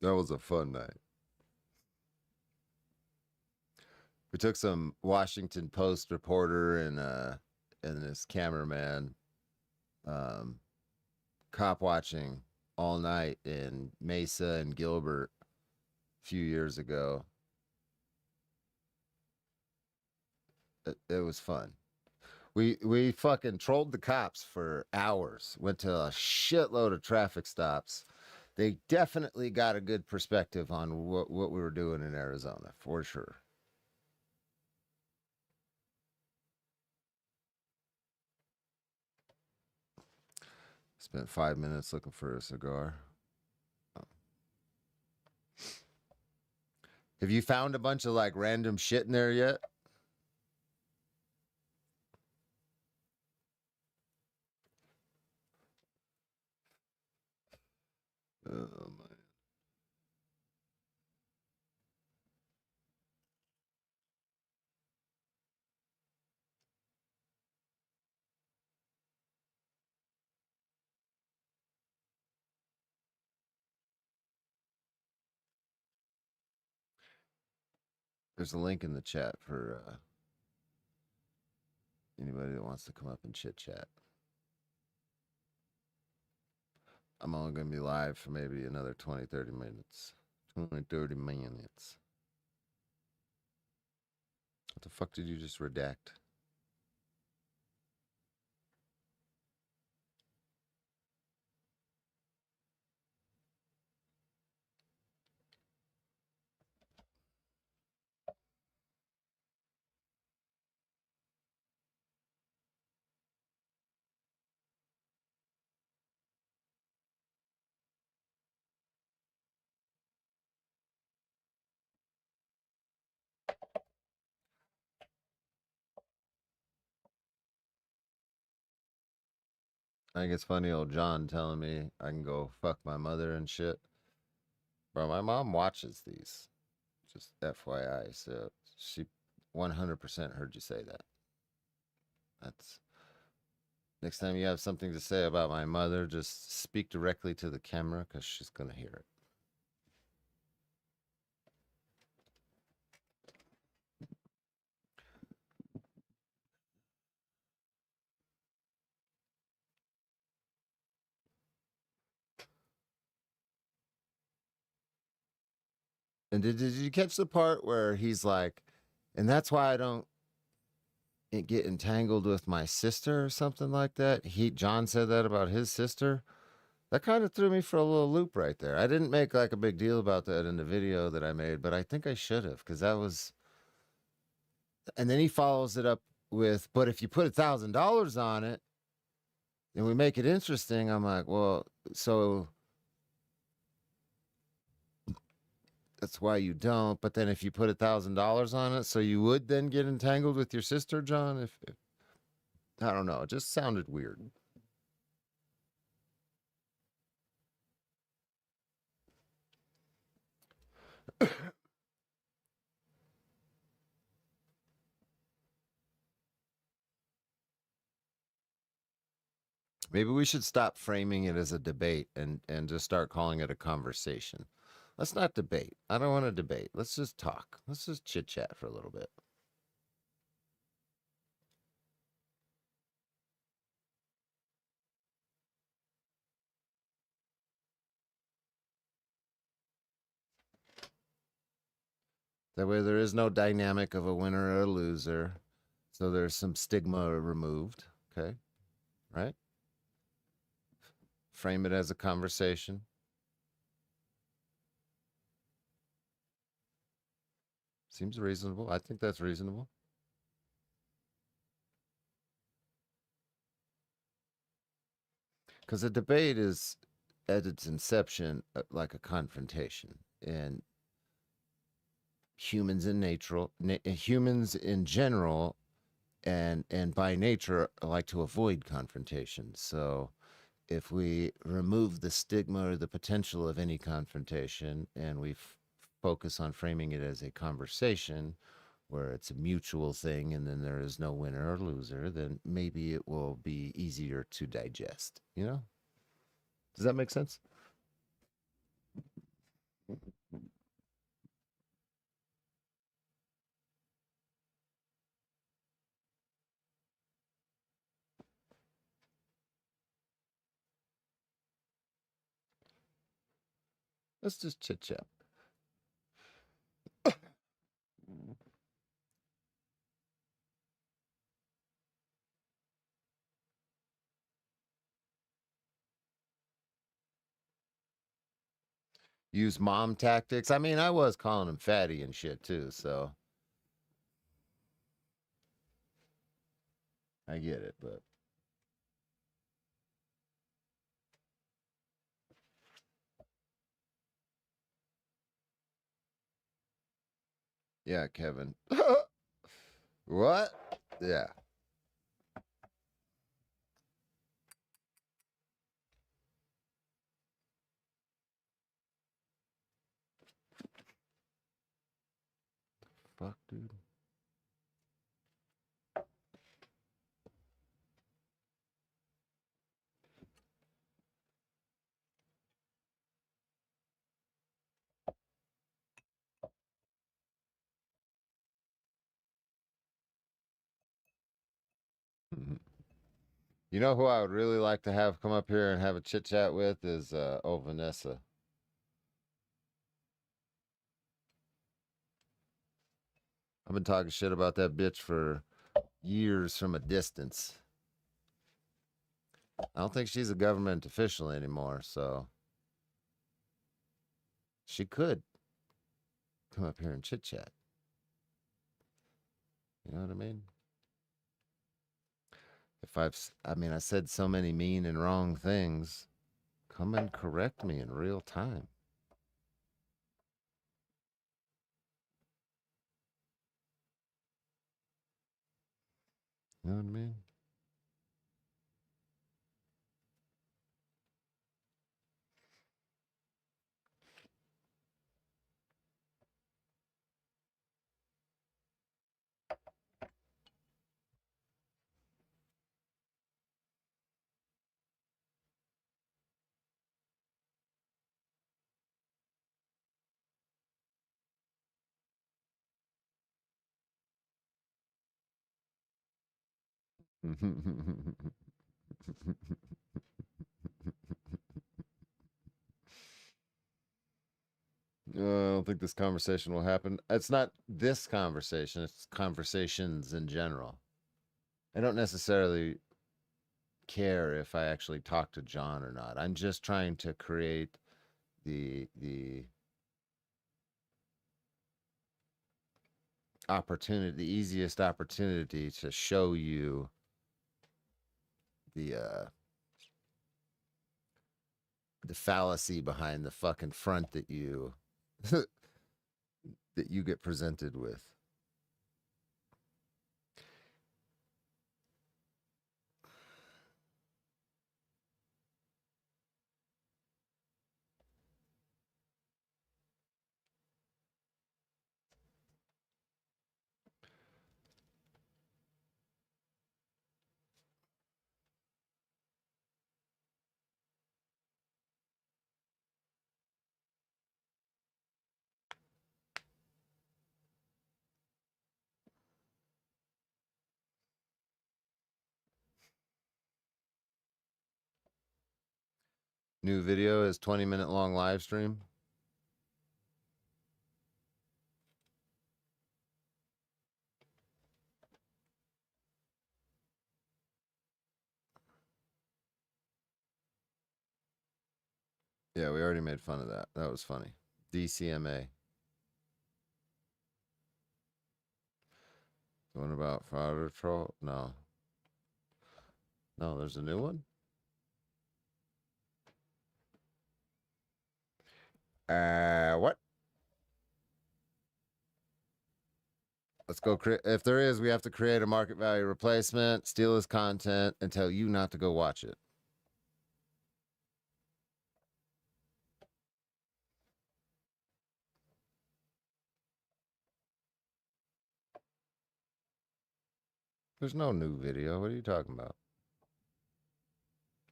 That was a fun night. We took some Washington Post reporter and this cameraman cop watching all night in Mesa and Gilbert a few years ago. It was fun. We fucking trolled the cops for hours. Went to a shitload of traffic stops. They definitely got a good perspective on what we were doing in Arizona, for sure. Spent 5 minutes looking for a cigar. Have you found a bunch of like random shit in there yet? Oh my. There's a link in the chat for anybody that wants to come up and chit chat. I'm only going to be live for maybe another 20, 30 minutes. 20, 30 minutes. What the fuck did you just redact? I think it's funny old John telling me I can go fuck my mother and shit. Bro, my mom watches these. Just FYI. So she 100% heard you say that. That's next time you have something to say about my mother, just speak directly to the camera because she's going to hear it. And did you catch the part where he's like, and that's why I don't get entangled with my sister or something like that? John said that about his sister. That kind of threw me for a little loop right there. I didn't make like a big deal about that in the video that I made, but I think I should have because that was. And then he follows it up with, but if you put $1,000 on it and we make it interesting, I'm like, well, so that's why you don't. But then if you put $1,000 on it, so you would then get entangled with your sister, John? If I don't know, it just sounded weird. Maybe we should stop framing it as a debate and just start calling it a conversation. Let's not debate. I don't want to debate. Let's just talk. Let's just chit chat for a little bit. That way there is no dynamic of a winner or a loser. So there's some stigma removed. Okay. Right? Frame it as a conversation. Seems reasonable. I think that's reasonable. Because a debate is, at its inception, like a confrontation. And humans humans in general and by nature like to avoid confrontation. So if we remove the stigma or the potential of any confrontation and we focus on framing it as a conversation where it's a mutual thing and then there is no winner or loser, then maybe it will be easier to digest, you know? Does that make sense? Let's just chit chat. Use mom tactics. I mean, I was calling him fatty and shit too, so I get it, but yeah, Kevin. What? Yeah. Fuck, dude. You know who I would really like to have come up here and have a chit chat with is Vanessa. I've been talking shit about that bitch for years from a distance. I don't think she's a government official anymore, so she could come up here and chit chat. You know what I mean? If I said so many mean and wrong things, come and correct me in real time. You know what I mean? I don't think this conversation will happen. It's not this conversation, it's conversations in general. I don't necessarily care if I actually talk to John or not. I'm just trying to create the opportunity, the easiest opportunity to show you the fallacy behind the fucking front that you that you get presented with. New video is 20-minute long live stream. Yeah, we already made fun of that. That was funny. DCMA. The one about Fodder Troll? No. No, there's a new one? What? Let's go create. If there is, we have to create a market value replacement, steal his content, and tell you not to go watch it. There's no new video. What are you talking about?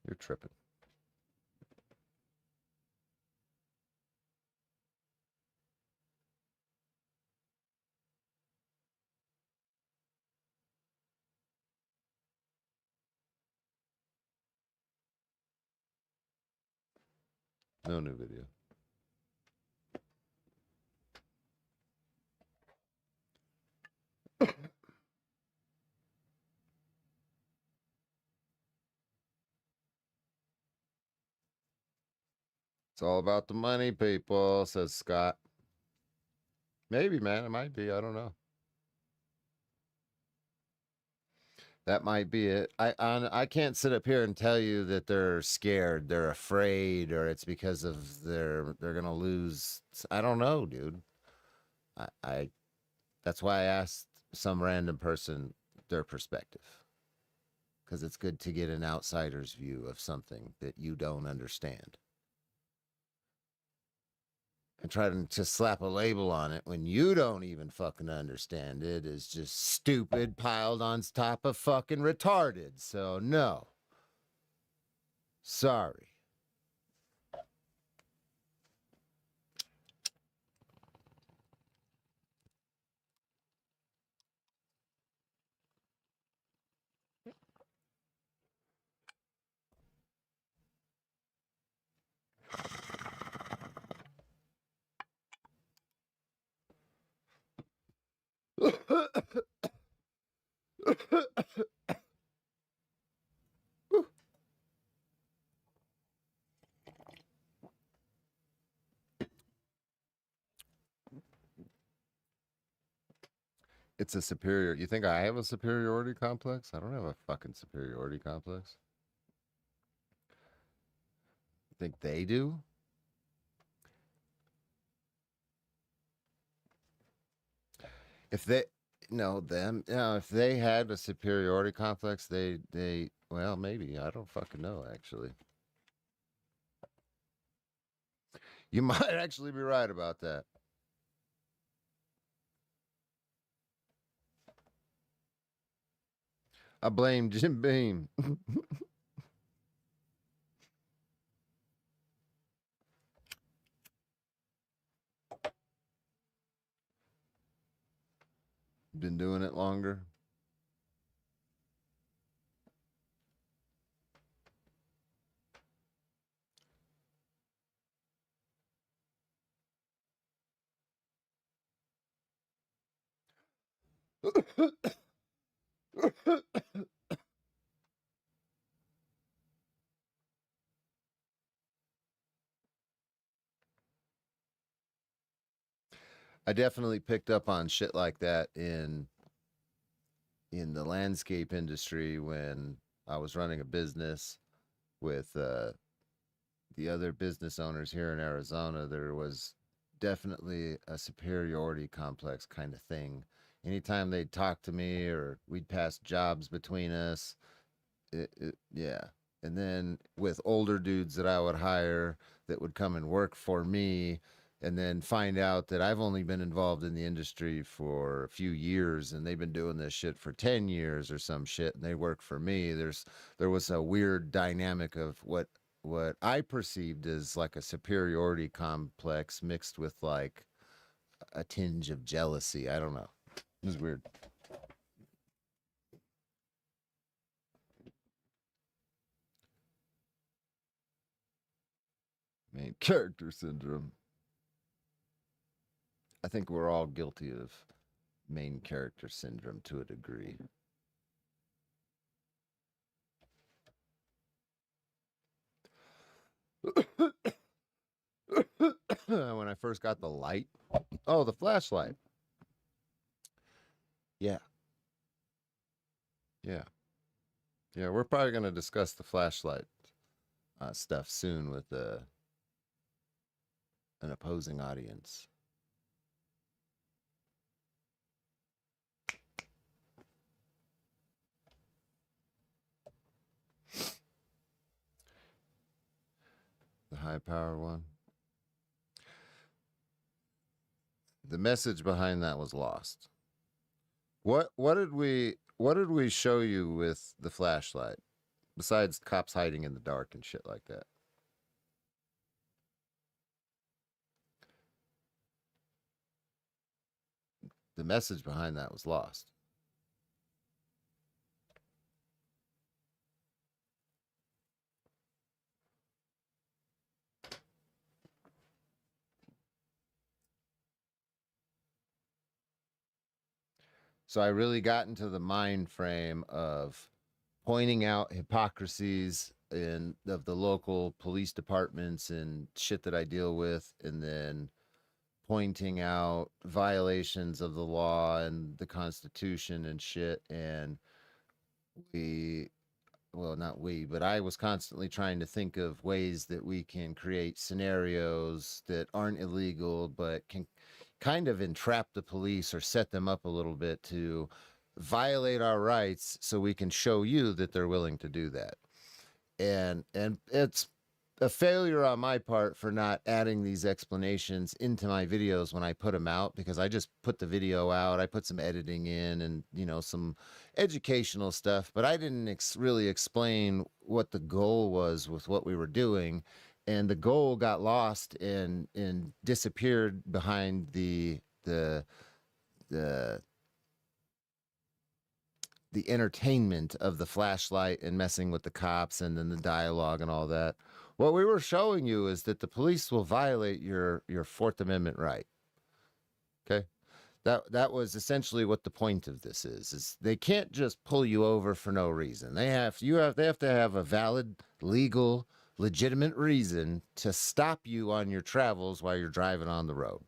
You're tripping. No new video. It's all about the money, people, says Scott. Maybe, man. It might be. I don't know. That might be it. I can't sit up here and tell you that they're scared, they're afraid, or it's because of they're gonna lose. I don't know, dude. I that's why I asked some random person their perspective, because it's good to get an outsider's view of something that you don't understand. And trying to slap a label on it when you don't even fucking understand it is just stupid piled on top of fucking retarded. So, no. Sorry. It's a superior. You think I have a superiority complex? I don't have a fucking superiority complex. Think they do? If they no them, if they had a superiority complex, they well maybe I don't fucking know actually. You might actually be right about that. I blame Jim Beam. Been doing it longer. I definitely picked up on shit like that in the landscape industry when I was running a business with the other business owners here in Arizona. There was definitely a superiority complex kind of thing. Anytime they'd talk to me or we'd pass jobs between us, yeah. And then with older dudes that I would hire that would come and work for me and then find out that I've only been involved in the industry for a few years and they've been doing this shit for 10 years or some shit and they work for me. There was a weird dynamic of what I perceived as like a superiority complex mixed with like a tinge of jealousy. I don't know. It was weird. Main character syndrome. I think we're all guilty of main character syndrome to a degree. When I first got the light, oh, the flashlight. Yeah. Yeah. Yeah. We're probably going to discuss the flashlight stuff soon with an opposing audience. The high power one. The message behind that was lost. What did we show you with the flashlight besides cops hiding in the dark and shit like that? The message behind that was lost. So I really got into the mind frame of pointing out hypocrisies in of the local police departments and shit that I deal with, and then pointing out violations of the law and the Constitution and shit. And we, well, not we, but I was constantly trying to think of ways that we can create scenarios that aren't illegal, but can kind of entrap the police or set them up a little bit to violate our rights so we can show you that they're willing to do that. And it's a failure on my part for not adding these explanations into my videos when I put them out, because I just put the video out, I put some editing in and some educational stuff, but I didn't really explain what the goal was with what we were doing, and the goal got lost and disappeared behind the the entertainment of the flashlight and messing with the cops and then the dialogue and all that. What we were showing you is that the police will violate your Fourth Amendment right. Okay? That was essentially what the point of this is they can't just pull you over for no reason. They have to have a valid, legal, legitimate reason to stop you on your travels while you're driving on the road.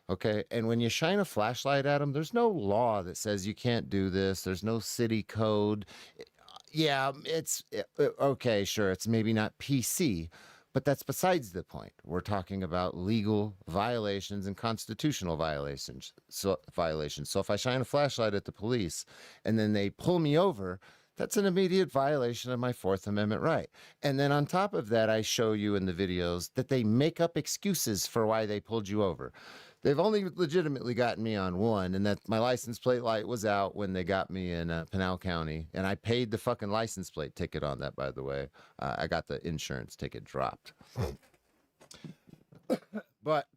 Okay. And when you shine a flashlight at them, there's no law that says you can't do this. There's no city code. Yeah, okay, sure. It's maybe not PC, but that's besides the point. We're talking about legal violations and constitutional violations. So if I shine a flashlight at the police and then they pull me over, that's an immediate violation of my Fourth Amendment right. And then on top of that, I show you in the videos that they make up excuses for why they pulled you over. They've only legitimately gotten me on one, and that my license plate light was out when they got me in Pinal County, and I paid the fucking license plate ticket on that, by the way. I got the insurance ticket dropped. But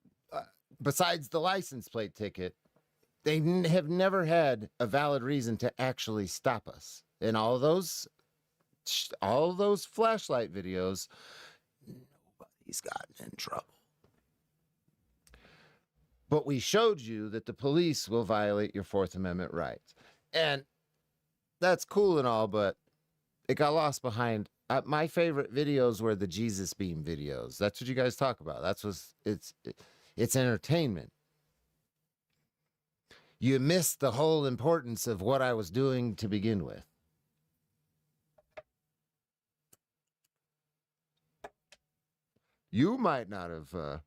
besides the license plate ticket, they have never had a valid reason to actually stop us. In all those flashlight videos, nobody's gotten in trouble. But we showed you that the police will violate your Fourth Amendment rights. And that's cool and all, but it got lost behind. My favorite videos were the Jesus Beam videos. That's what you guys talk about. It's entertainment. You missed the whole importance of what I was doing to begin with. You might not have.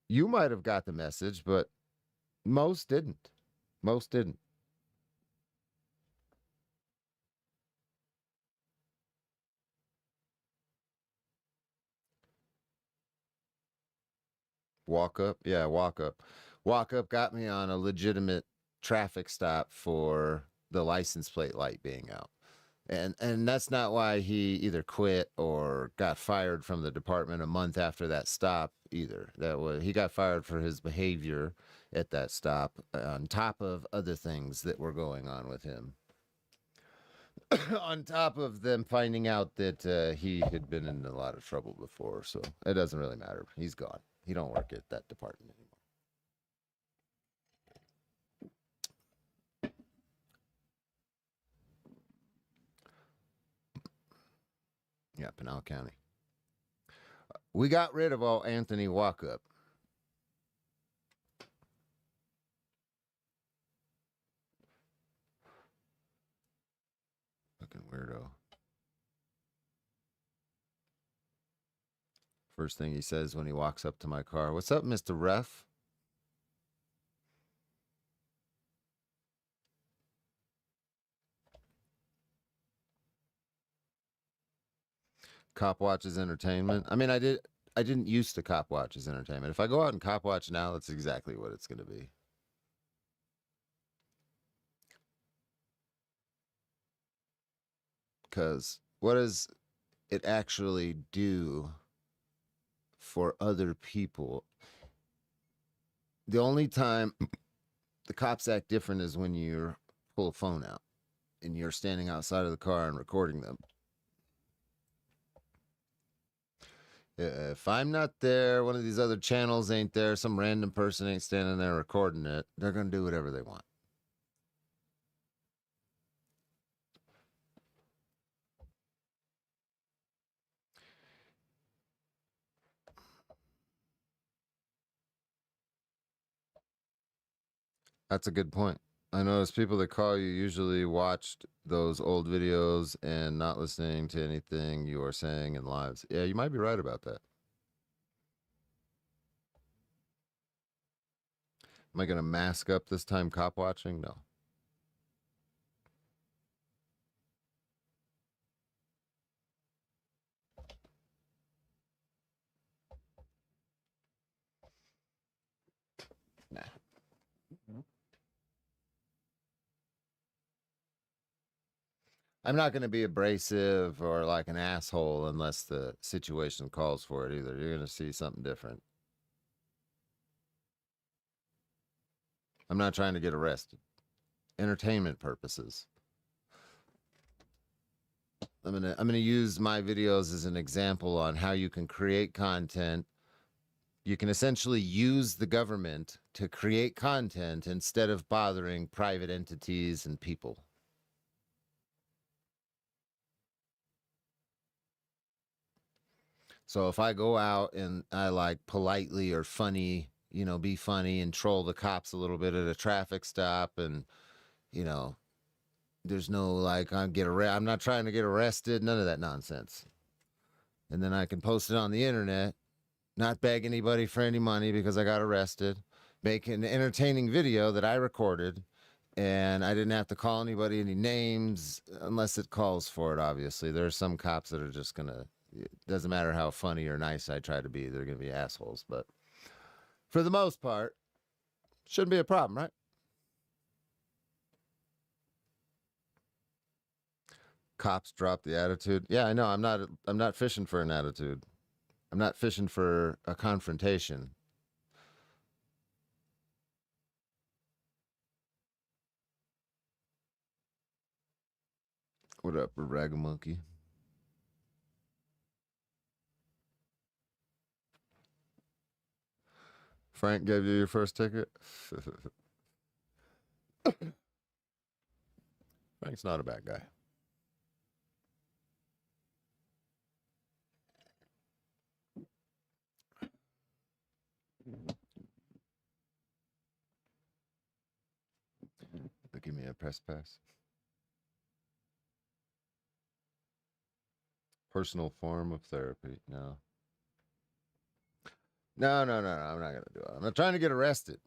You might have got the message, but most didn't. Most didn't. Walk up? Yeah, walk up. Walk up got me on a legitimate traffic stop for the license plate light being out. And that's not why he either quit or got fired from the department a month after that stop either. He got fired for his behavior at that stop on top of other things that were going on with him. On top of them finding out that he had been in a lot of trouble before, so it doesn't really matter. He's gone. He don't work at that department anymore. Yeah, Pinal County. We got rid of all Anthony Walkup. Fucking weirdo. First thing he says when he walks up to my car, "What's up, Mr. Ref?" Cop watches entertainment. I mean, I didn't used to cop watch as entertainment. If I go out and cop watch now, that's exactly what it's going to be. Because what does it actually do for other people? The only time the cops act different is when you pull a phone out and you're standing outside of the car and recording them. If I'm not there, one of these other channels ain't there, some random person ain't standing there recording it, they're going to do whatever they want. That's a good point. I notice people that call you usually watched those old videos and not listening to anything you are saying in lives. Yeah, you might be right about that. Am I going to mask up this time cop watching? No. Nah. I'm not going to be abrasive or like an asshole unless the situation calls for it either. You're going to see something different. I'm not trying to get arrested. Entertainment purposes. I'm gonna use my videos as an example on how you can create content. You can essentially use the government to create content instead of bothering private entities and people. So if I go out and I like politely or funny you know, be funny and troll the cops a little bit at a traffic stop. And, you know, there's no like, I'm not trying to get arrested, none of that nonsense. And then I can post it on the internet, not beg anybody for any money because I got arrested, make an entertaining video that I recorded, and I didn't have to call anybody any names unless it calls for it, obviously. There are some cops that are just going to, it doesn't matter how funny or nice I try to be, they're going to be assholes. But for the most part, shouldn't be a problem, right? Cops drop the attitude. Yeah, I know. I'm not fishing for an attitude. I'm not fishing for a confrontation. What up, Ragamonkey? Frank gave you your first ticket? Frank's not a bad guy. They'll give me a press pass. Personal form of therapy. No. No. I'm not going to do it. I'm not trying to get arrested.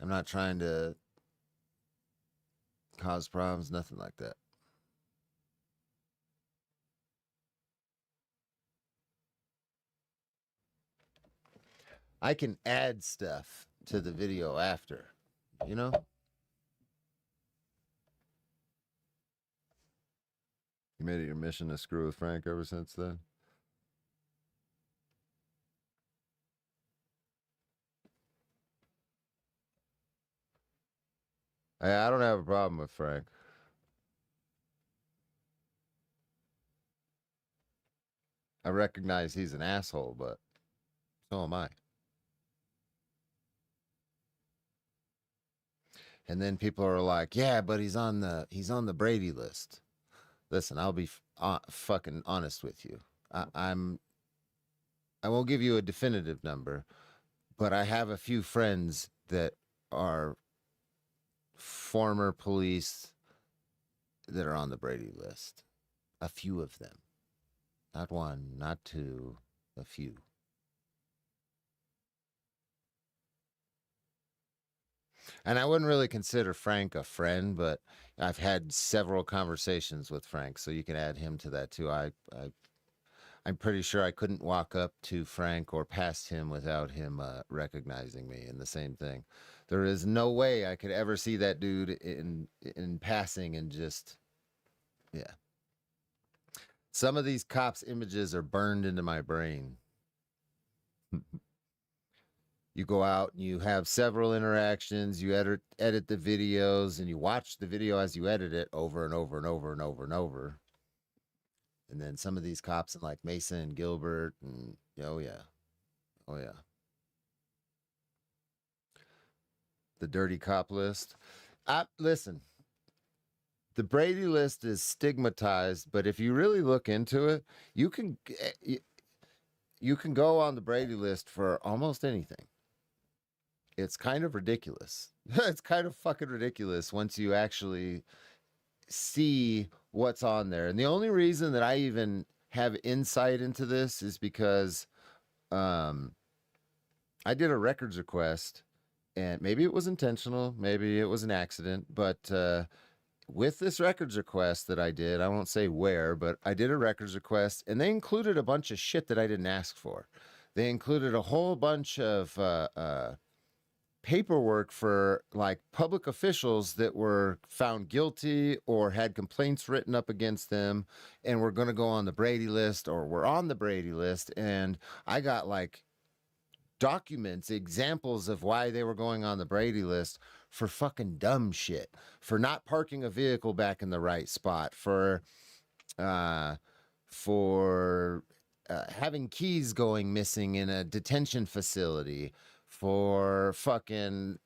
I'm not trying to cause problems, nothing like that. I can add stuff to the video after, you know? You made it your mission to screw with Frank ever since then? I don't have a problem with Frank. I recognize he's an asshole, but so am I. And then people are like, "Yeah, but he's on the Brady list." Listen, I'll be fucking honest with you. I won't give you a definitive number, but I have a few friends that are former police that are on the Brady list. A few of them. Not one, not two, a few. And I wouldn't really consider Frank a friend, but I've had several conversations with Frank, so you can add him to that too. I'm pretty sure I couldn't walk up to Frank or past him without him recognizing me. And the same thing, there is no way I could ever see that dude in passing and just, yeah. Some of these cops' images are burned into my brain. You go out and you have several interactions, you edit the videos, and you watch the video as you edit it over and over and over and over and over. And then some of these cops in like Mesa and Gilbert, and oh yeah. The dirty cop list. Listen, the Brady list is stigmatized, but if you really look into it, you can go on the Brady list for almost anything. It's kind of ridiculous. It's kind of fucking ridiculous once you actually see what's on there. And the only reason that I even have insight into this is because I did a records request, and maybe it was intentional, maybe it was an accident, but with this records request that I did, I won't say where, but I did a records request, and they included a bunch of shit that I didn't ask for. They included a whole bunch of paperwork for like public officials that were found guilty or had complaints written up against them and were going to go on the Brady list or were on the Brady list. And I got like documents, examples of why they were going on the Brady list for fucking dumb shit, for not parking a vehicle back in the right spot, for having keys going missing in a detention facility, for fucking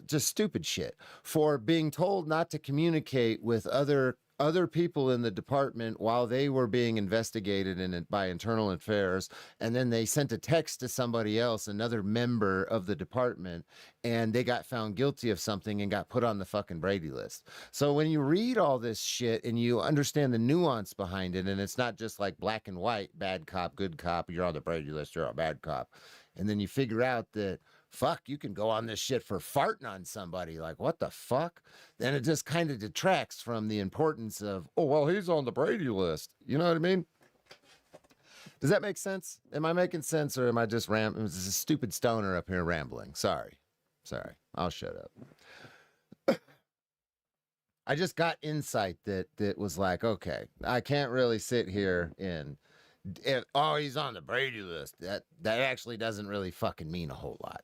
just stupid shit, for being told not to communicate with other other people in the department while they were being investigated by internal affairs, and then they sent a text to somebody else, another member of the department, and they got found guilty of something and got put on the fucking Brady list. So when you read all this shit and you understand the nuance behind it, and it's not just like black and white, bad cop, good cop, you're on the Brady list, you're a bad cop, and then you figure out that fuck, you can go on this shit for farting on somebody. Like, what the fuck? Then it just kind of detracts from the importance of, oh, well, he's on the Brady list. You know what I mean? Does that make sense? Am I making sense, or am I just rambling? This is a stupid stoner up here rambling. Sorry. I'll shut up. I just got insight that was like, okay, I can't really sit here and oh, he's on the Brady list. That actually doesn't really fucking mean a whole lot.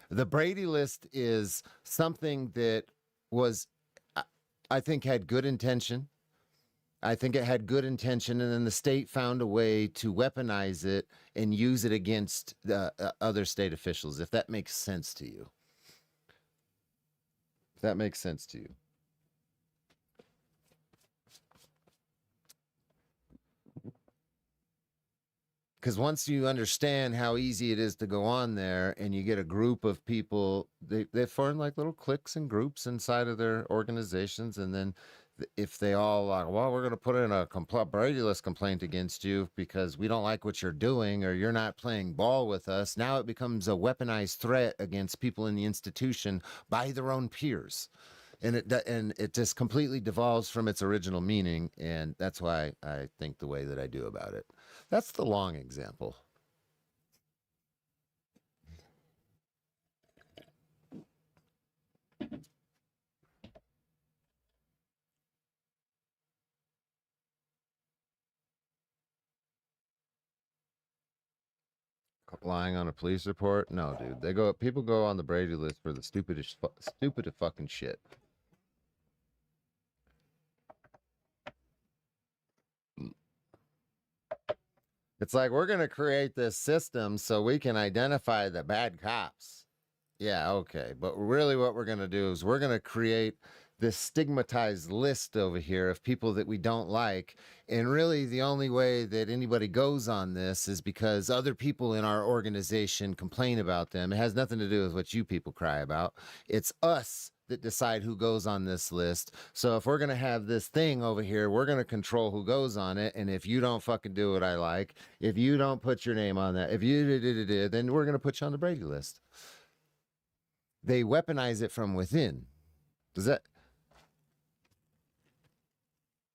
The Brady list is something that was, I think, had good intention. I think it had good intention, and then the state found a way to weaponize it and use it against the other state officials, if that makes sense to you. If that makes sense to you. Because once you understand how easy it is to go on there, and you get a group of people, they form like little cliques and groups inside of their organizations, and then if they all like, well, we're going to put in a Brady list complaint against you because we don't like what you're doing, or you're not playing ball with us, now it becomes a weaponized threat against people in the institution by their own peers. And it just completely devolves from its original meaning, and that's why I think the way that I do about it. That's the long example. Lying on a police report? No, dude. People go on the Brady list for the stupidest fucking shit. It's like, we're going to create this system so we can identify the bad cops. Yeah, okay. But really what we're going to do is we're going to create this stigmatized list over here of people that we don't like. And really the only way that anybody goes on this is because other people in our organization complain about them. It has nothing to do with what you people cry about. It's us that decide who goes on this list. So if we're going to have this thing over here, we're going to control who goes on it. And if you don't fucking do what I like, if you don't put your name on that, if you did, then we're going to put you on the Brady list. They weaponize it from within. Does that...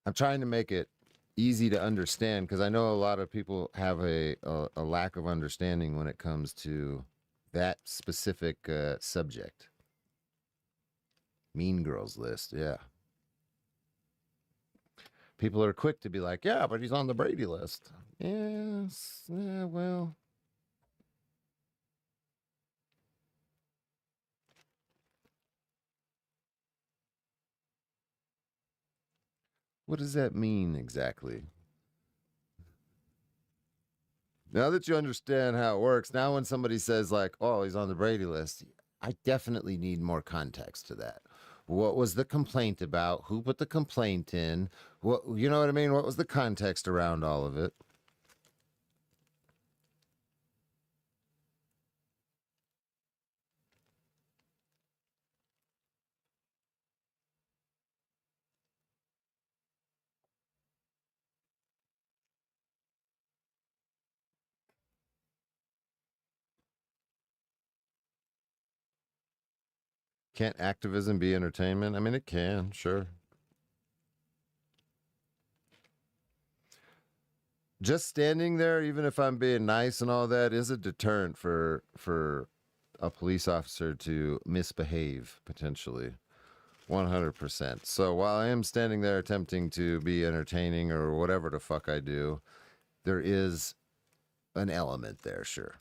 I'm trying to make it easy to understand, because I know a lot of people have a lack of understanding when it comes to that specific subject. Mean Girls list, yeah. People are quick to be like, yeah, but he's on the Brady list. Yes, yeah, well... What does that mean exactly? Now that you understand how it works, now when somebody says like, oh, he's on the Brady list, I definitely need more context to that. What was the complaint about? Who put the complaint in? What, you know what I mean? What was the context around all of it? Can't activism be entertainment? I mean, it can, sure. Just standing there, even if I'm being nice and all that, is a deterrent for a police officer to misbehave, potentially. 100%. So while I am standing there attempting to be entertaining or whatever the fuck I do, there is an element there, sure.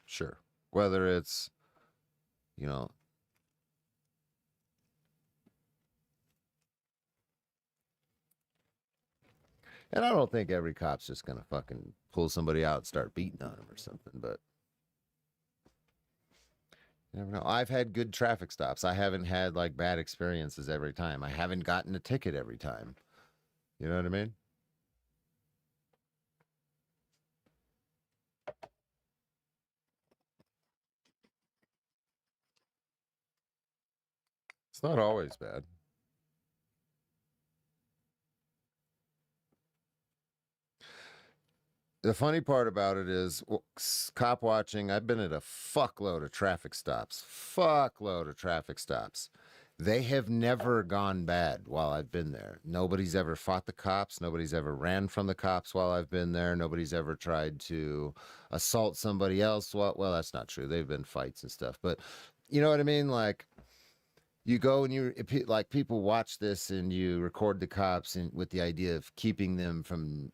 Sure. Whether it's, you know, and I don't think every cop's just gonna fucking pull somebody out and start beating on them or something, but You never know. I've had good traffic stops. I haven't had like bad experiences every time. I haven't gotten a ticket every time. You know what I mean? It's not always bad. The funny part about it is cop watching. I've been at a fuckload of traffic stops. Fuckload of traffic stops. They have never gone bad while I've been there. Nobody's ever fought the cops. Nobody's ever ran from the cops while I've been there. Nobody's ever tried to assault somebody else. Well, that's not true. They've been fights and stuff. But you know what I mean? Like, you go and like people watch this and you record the cops and with the idea of keeping them from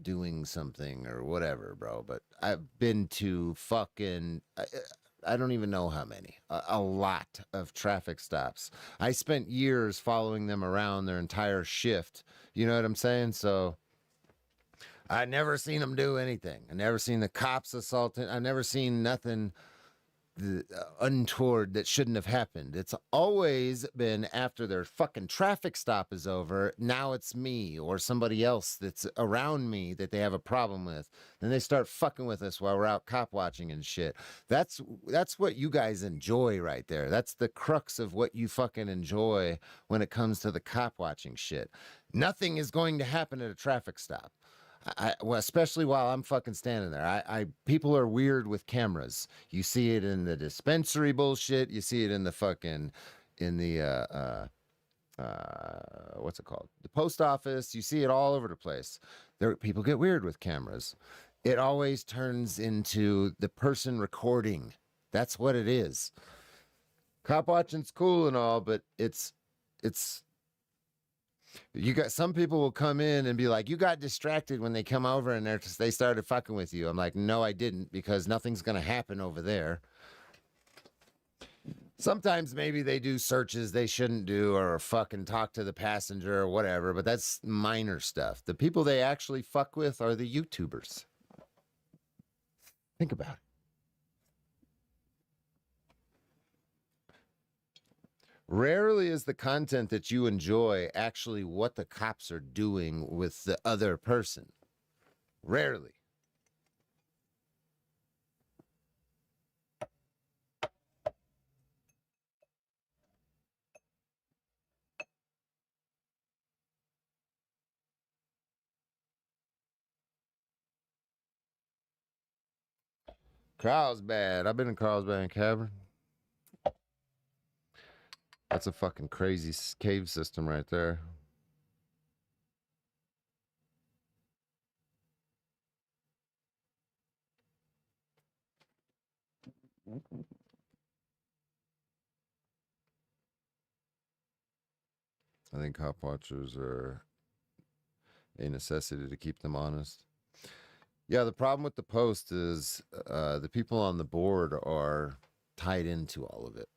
doing something or whatever, bro. But I've been to I don't even know how many, a lot of traffic stops. I spent years following them around their entire shift. You know what I'm saying? So I never seen them do anything. I never seen the cops assaulting. I never seen nothing untoward that shouldn't have happened. It's always been after their fucking traffic stop is over. Now it's me or somebody else that's around me that they have a problem with. Then they start fucking with us while we're out cop watching and shit. That's what you guys enjoy right there. That's the crux of what you fucking enjoy when it comes to the cop watching shit. Nothing is going to happen at a traffic stop. Well, especially while I'm fucking standing there. People are weird with cameras. You see it in the dispensary bullshit. You see it in the fucking, in the, what's it called? The post office. You see it all over the place. People get weird with cameras. It always turns into the person recording. That's what it is. Cop watching's cool and all, but it's, you got some people will come in and be like, you got distracted when they come over and they started fucking with you. I'm like, no, I didn't, because nothing's going to happen over there. Sometimes maybe they do searches they shouldn't do or fucking talk to the passenger or whatever, but that's minor stuff. The people they actually fuck with are the YouTubers. Think about it. Rarely is the content that you enjoy actually what the cops are doing with the other person. Rarely. Carlsbad. I've been in Carlsbad Cavern. That's a fucking crazy cave system right there. I think cop watchers are a necessity to keep them honest. Yeah, the problem with the post is the people on the board are tied into all of it.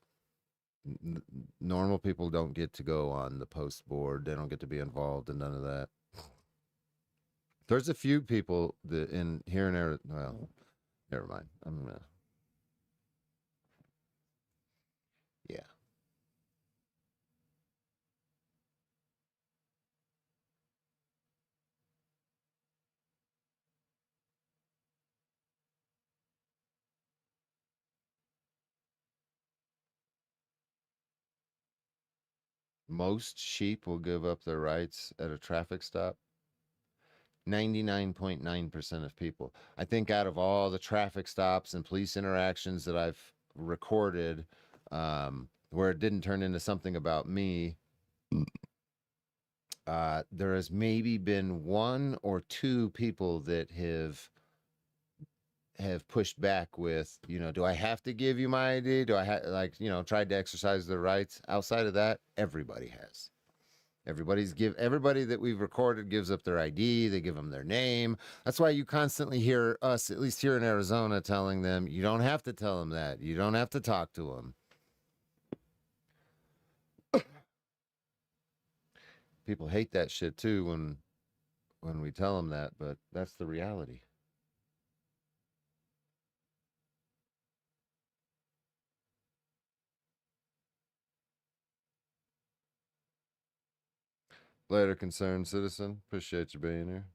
Normal people don't get to go on the post board. They don't get to be involved in none of that. There's a few people that in here and there. Well, never mind. I'm gonna. Yeah. Most sheep will give up their rights at a traffic stop. 99.9% of people. I think out of all the traffic stops and police interactions that I've recorded, where it didn't turn into something about me, there has maybe been one or two people that have pushed back with, do I have to give you my ID? Do I tried to exercise their rights? Outside of that, everybody has. Everybody that we've recorded gives up their ID. They give them their name. That's why you constantly hear us, at least here in Arizona, telling them, you don't have to tell them that. You don't have to talk to them. People hate that shit too when we tell them that, but that's the reality. Later, concerned citizen. Appreciate you being here.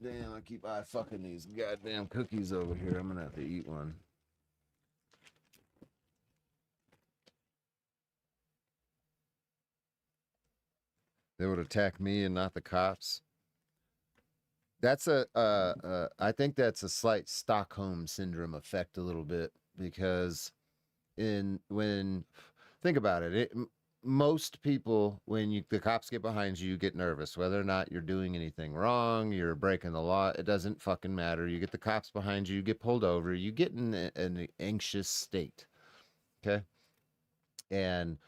Damn, I keep eye fucking these goddamn cookies over here. I'm gonna have to eat one. They would attack me and not the cops. That's I think that's a slight Stockholm syndrome effect a little bit, because think about it, most people, when the cops get behind you, you get nervous, whether or not you're doing anything wrong, you're breaking the law, it doesn't fucking matter. You get the cops behind you, you get pulled over, you get in an anxious state. Okay. And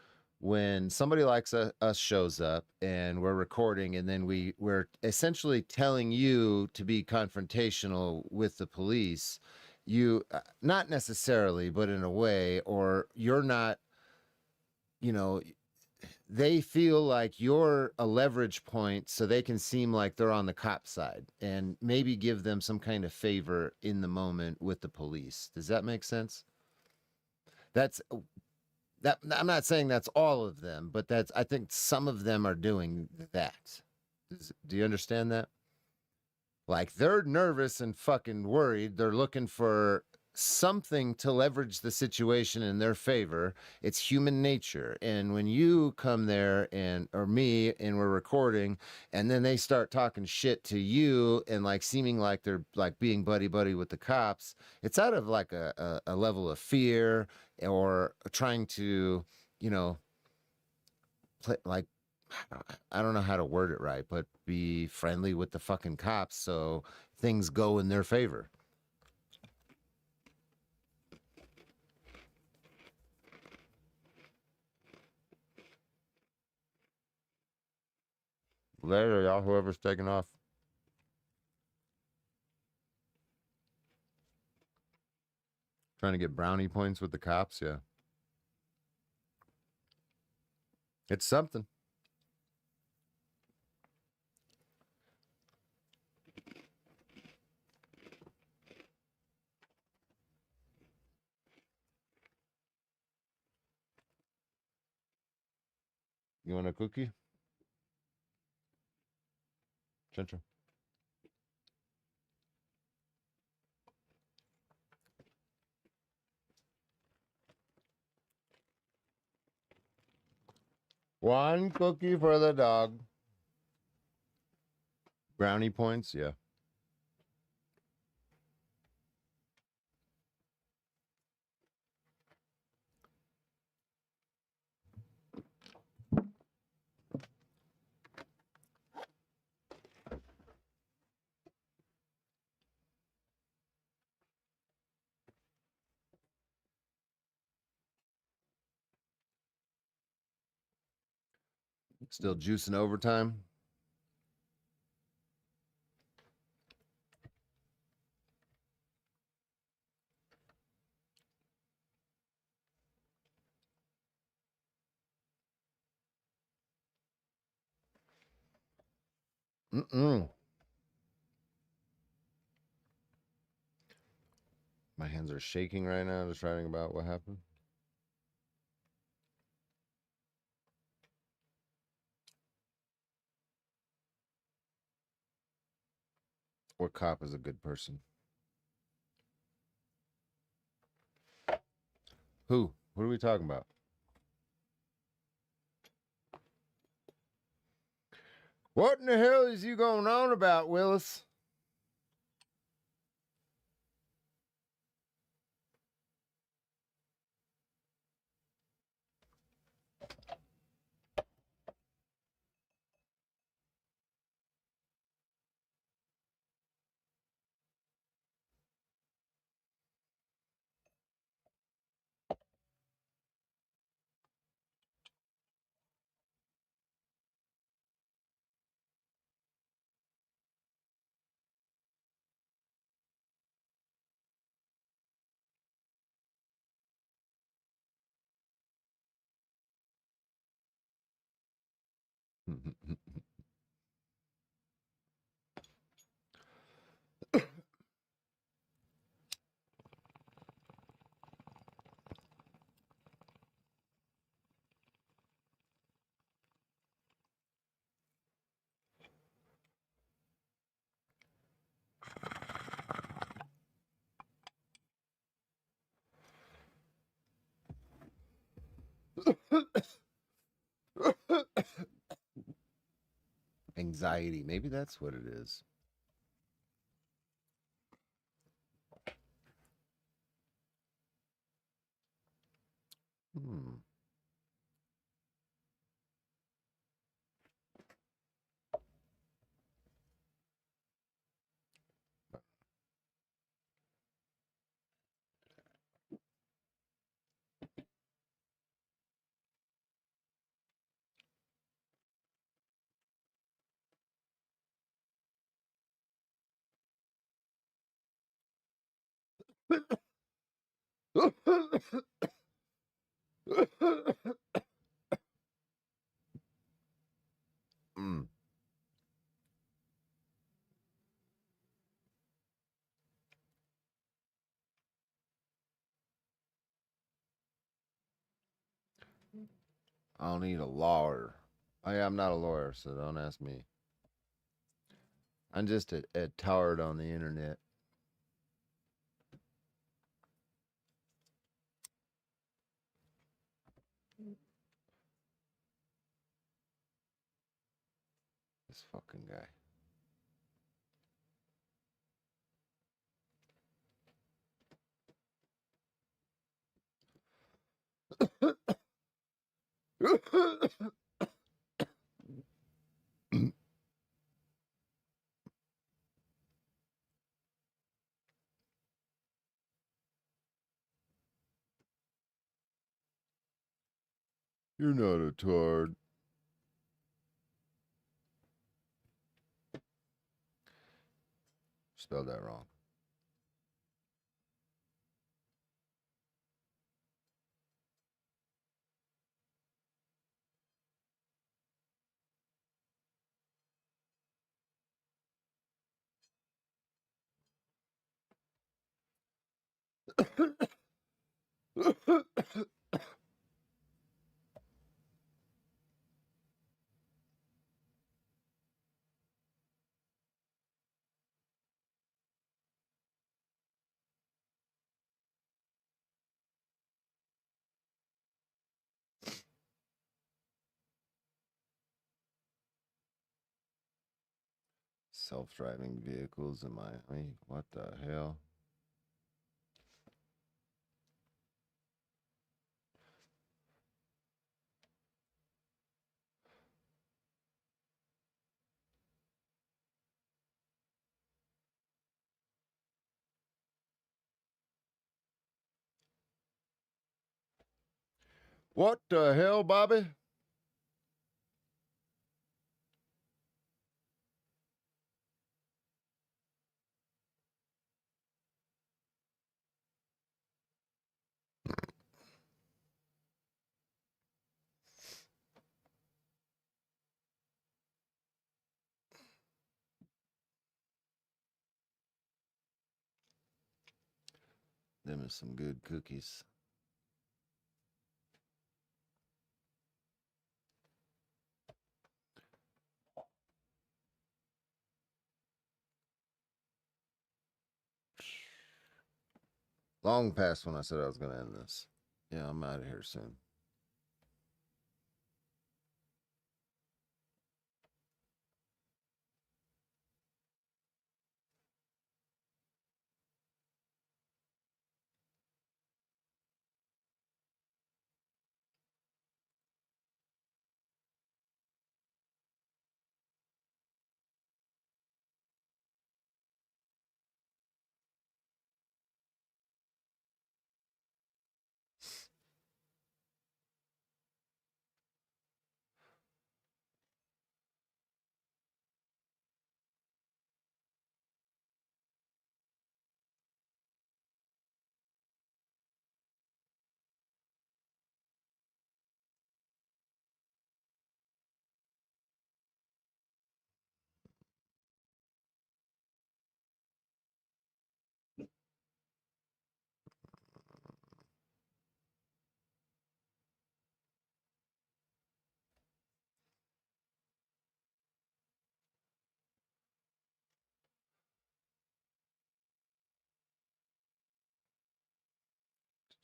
when somebody like us shows up and we're recording, and then we're essentially telling you to be confrontational with the police, you not necessarily, but in a way, or you're not, you know, they feel like you're a leverage point so they can seem like they're on the cop side and maybe give them some kind of favor in the moment with the police. Does that make sense? That's that I'm not saying that's all of them, but I think some of them are doing that. Do you understand that? Like, they're nervous and fucking worried. They're looking for something to leverage the situation in their favor. It's human nature. And when you come there or me, and we're recording, and then they start talking shit to you and like seeming like they're like being buddy buddy with the cops, it's out of like a level of fear, or trying to, you know, play like, I don't know how to word it right, but be friendly with the fucking cops so things go in their favor. Later, y'all, whoever's taking off. Trying to get brownie points with the cops, yeah. It's something. You want a cookie? Chencho. One cookie for the dog. Brownie points, yeah. Still juicing overtime. Mm-mm. My hands are shaking right now just writing about what happened. What cop is a good person? Who? What are we talking about? What in the hell is you going on about, Willis? Anxiety. Maybe that's what it is. Hmm. Mm. I don't need a lawyer. I'm not a lawyer, so don't ask me. I'm just a tard on the internet. This fucking guy. You're not a tard. Spelled that wrong. Self-driving vehicles in Miami. What the hell? What the hell, Bobby? Them is some good cookies. Long past when I said I was going to end this. Yeah, I'm out of here soon.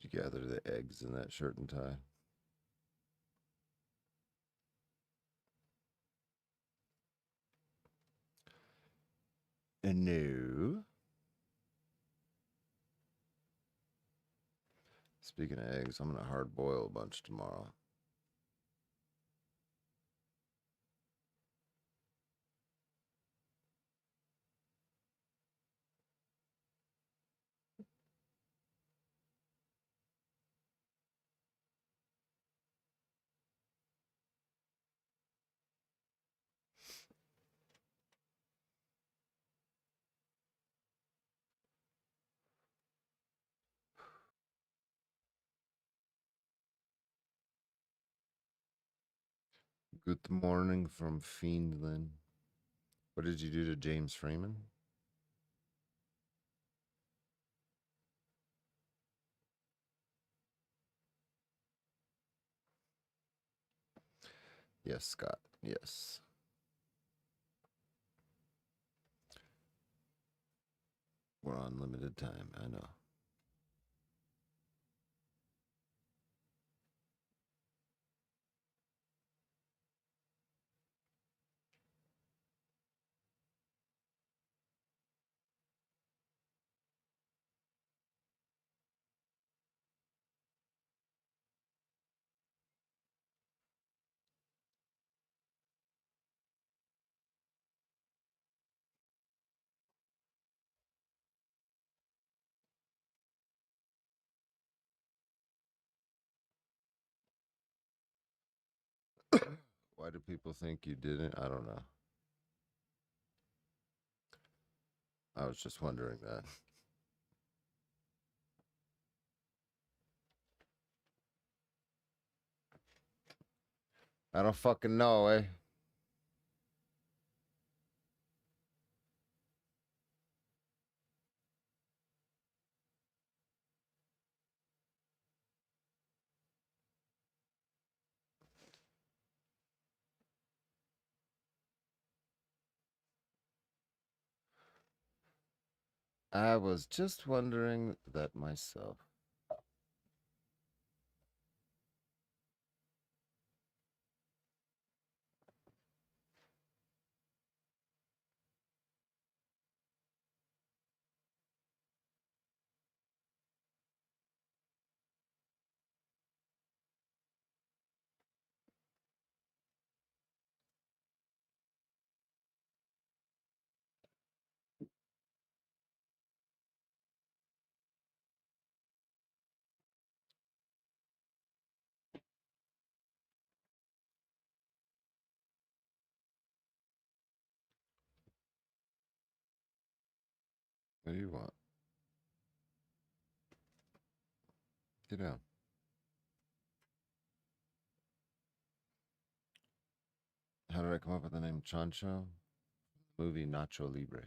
Did you gather the eggs in that shirt and tie? No. Speaking of eggs, I'm gonna hard boil a bunch tomorrow. Good morning from Fiendland. What did you do to James Freeman? Yes, Scott. Yes. We're on limited time. I know. Why do people think you didn't? I don't know. I was just wondering that. I don't fucking know, eh? I was just wondering that myself. What do you want? Get down. How did I come up with the name Chancho? Movie Nacho Libre.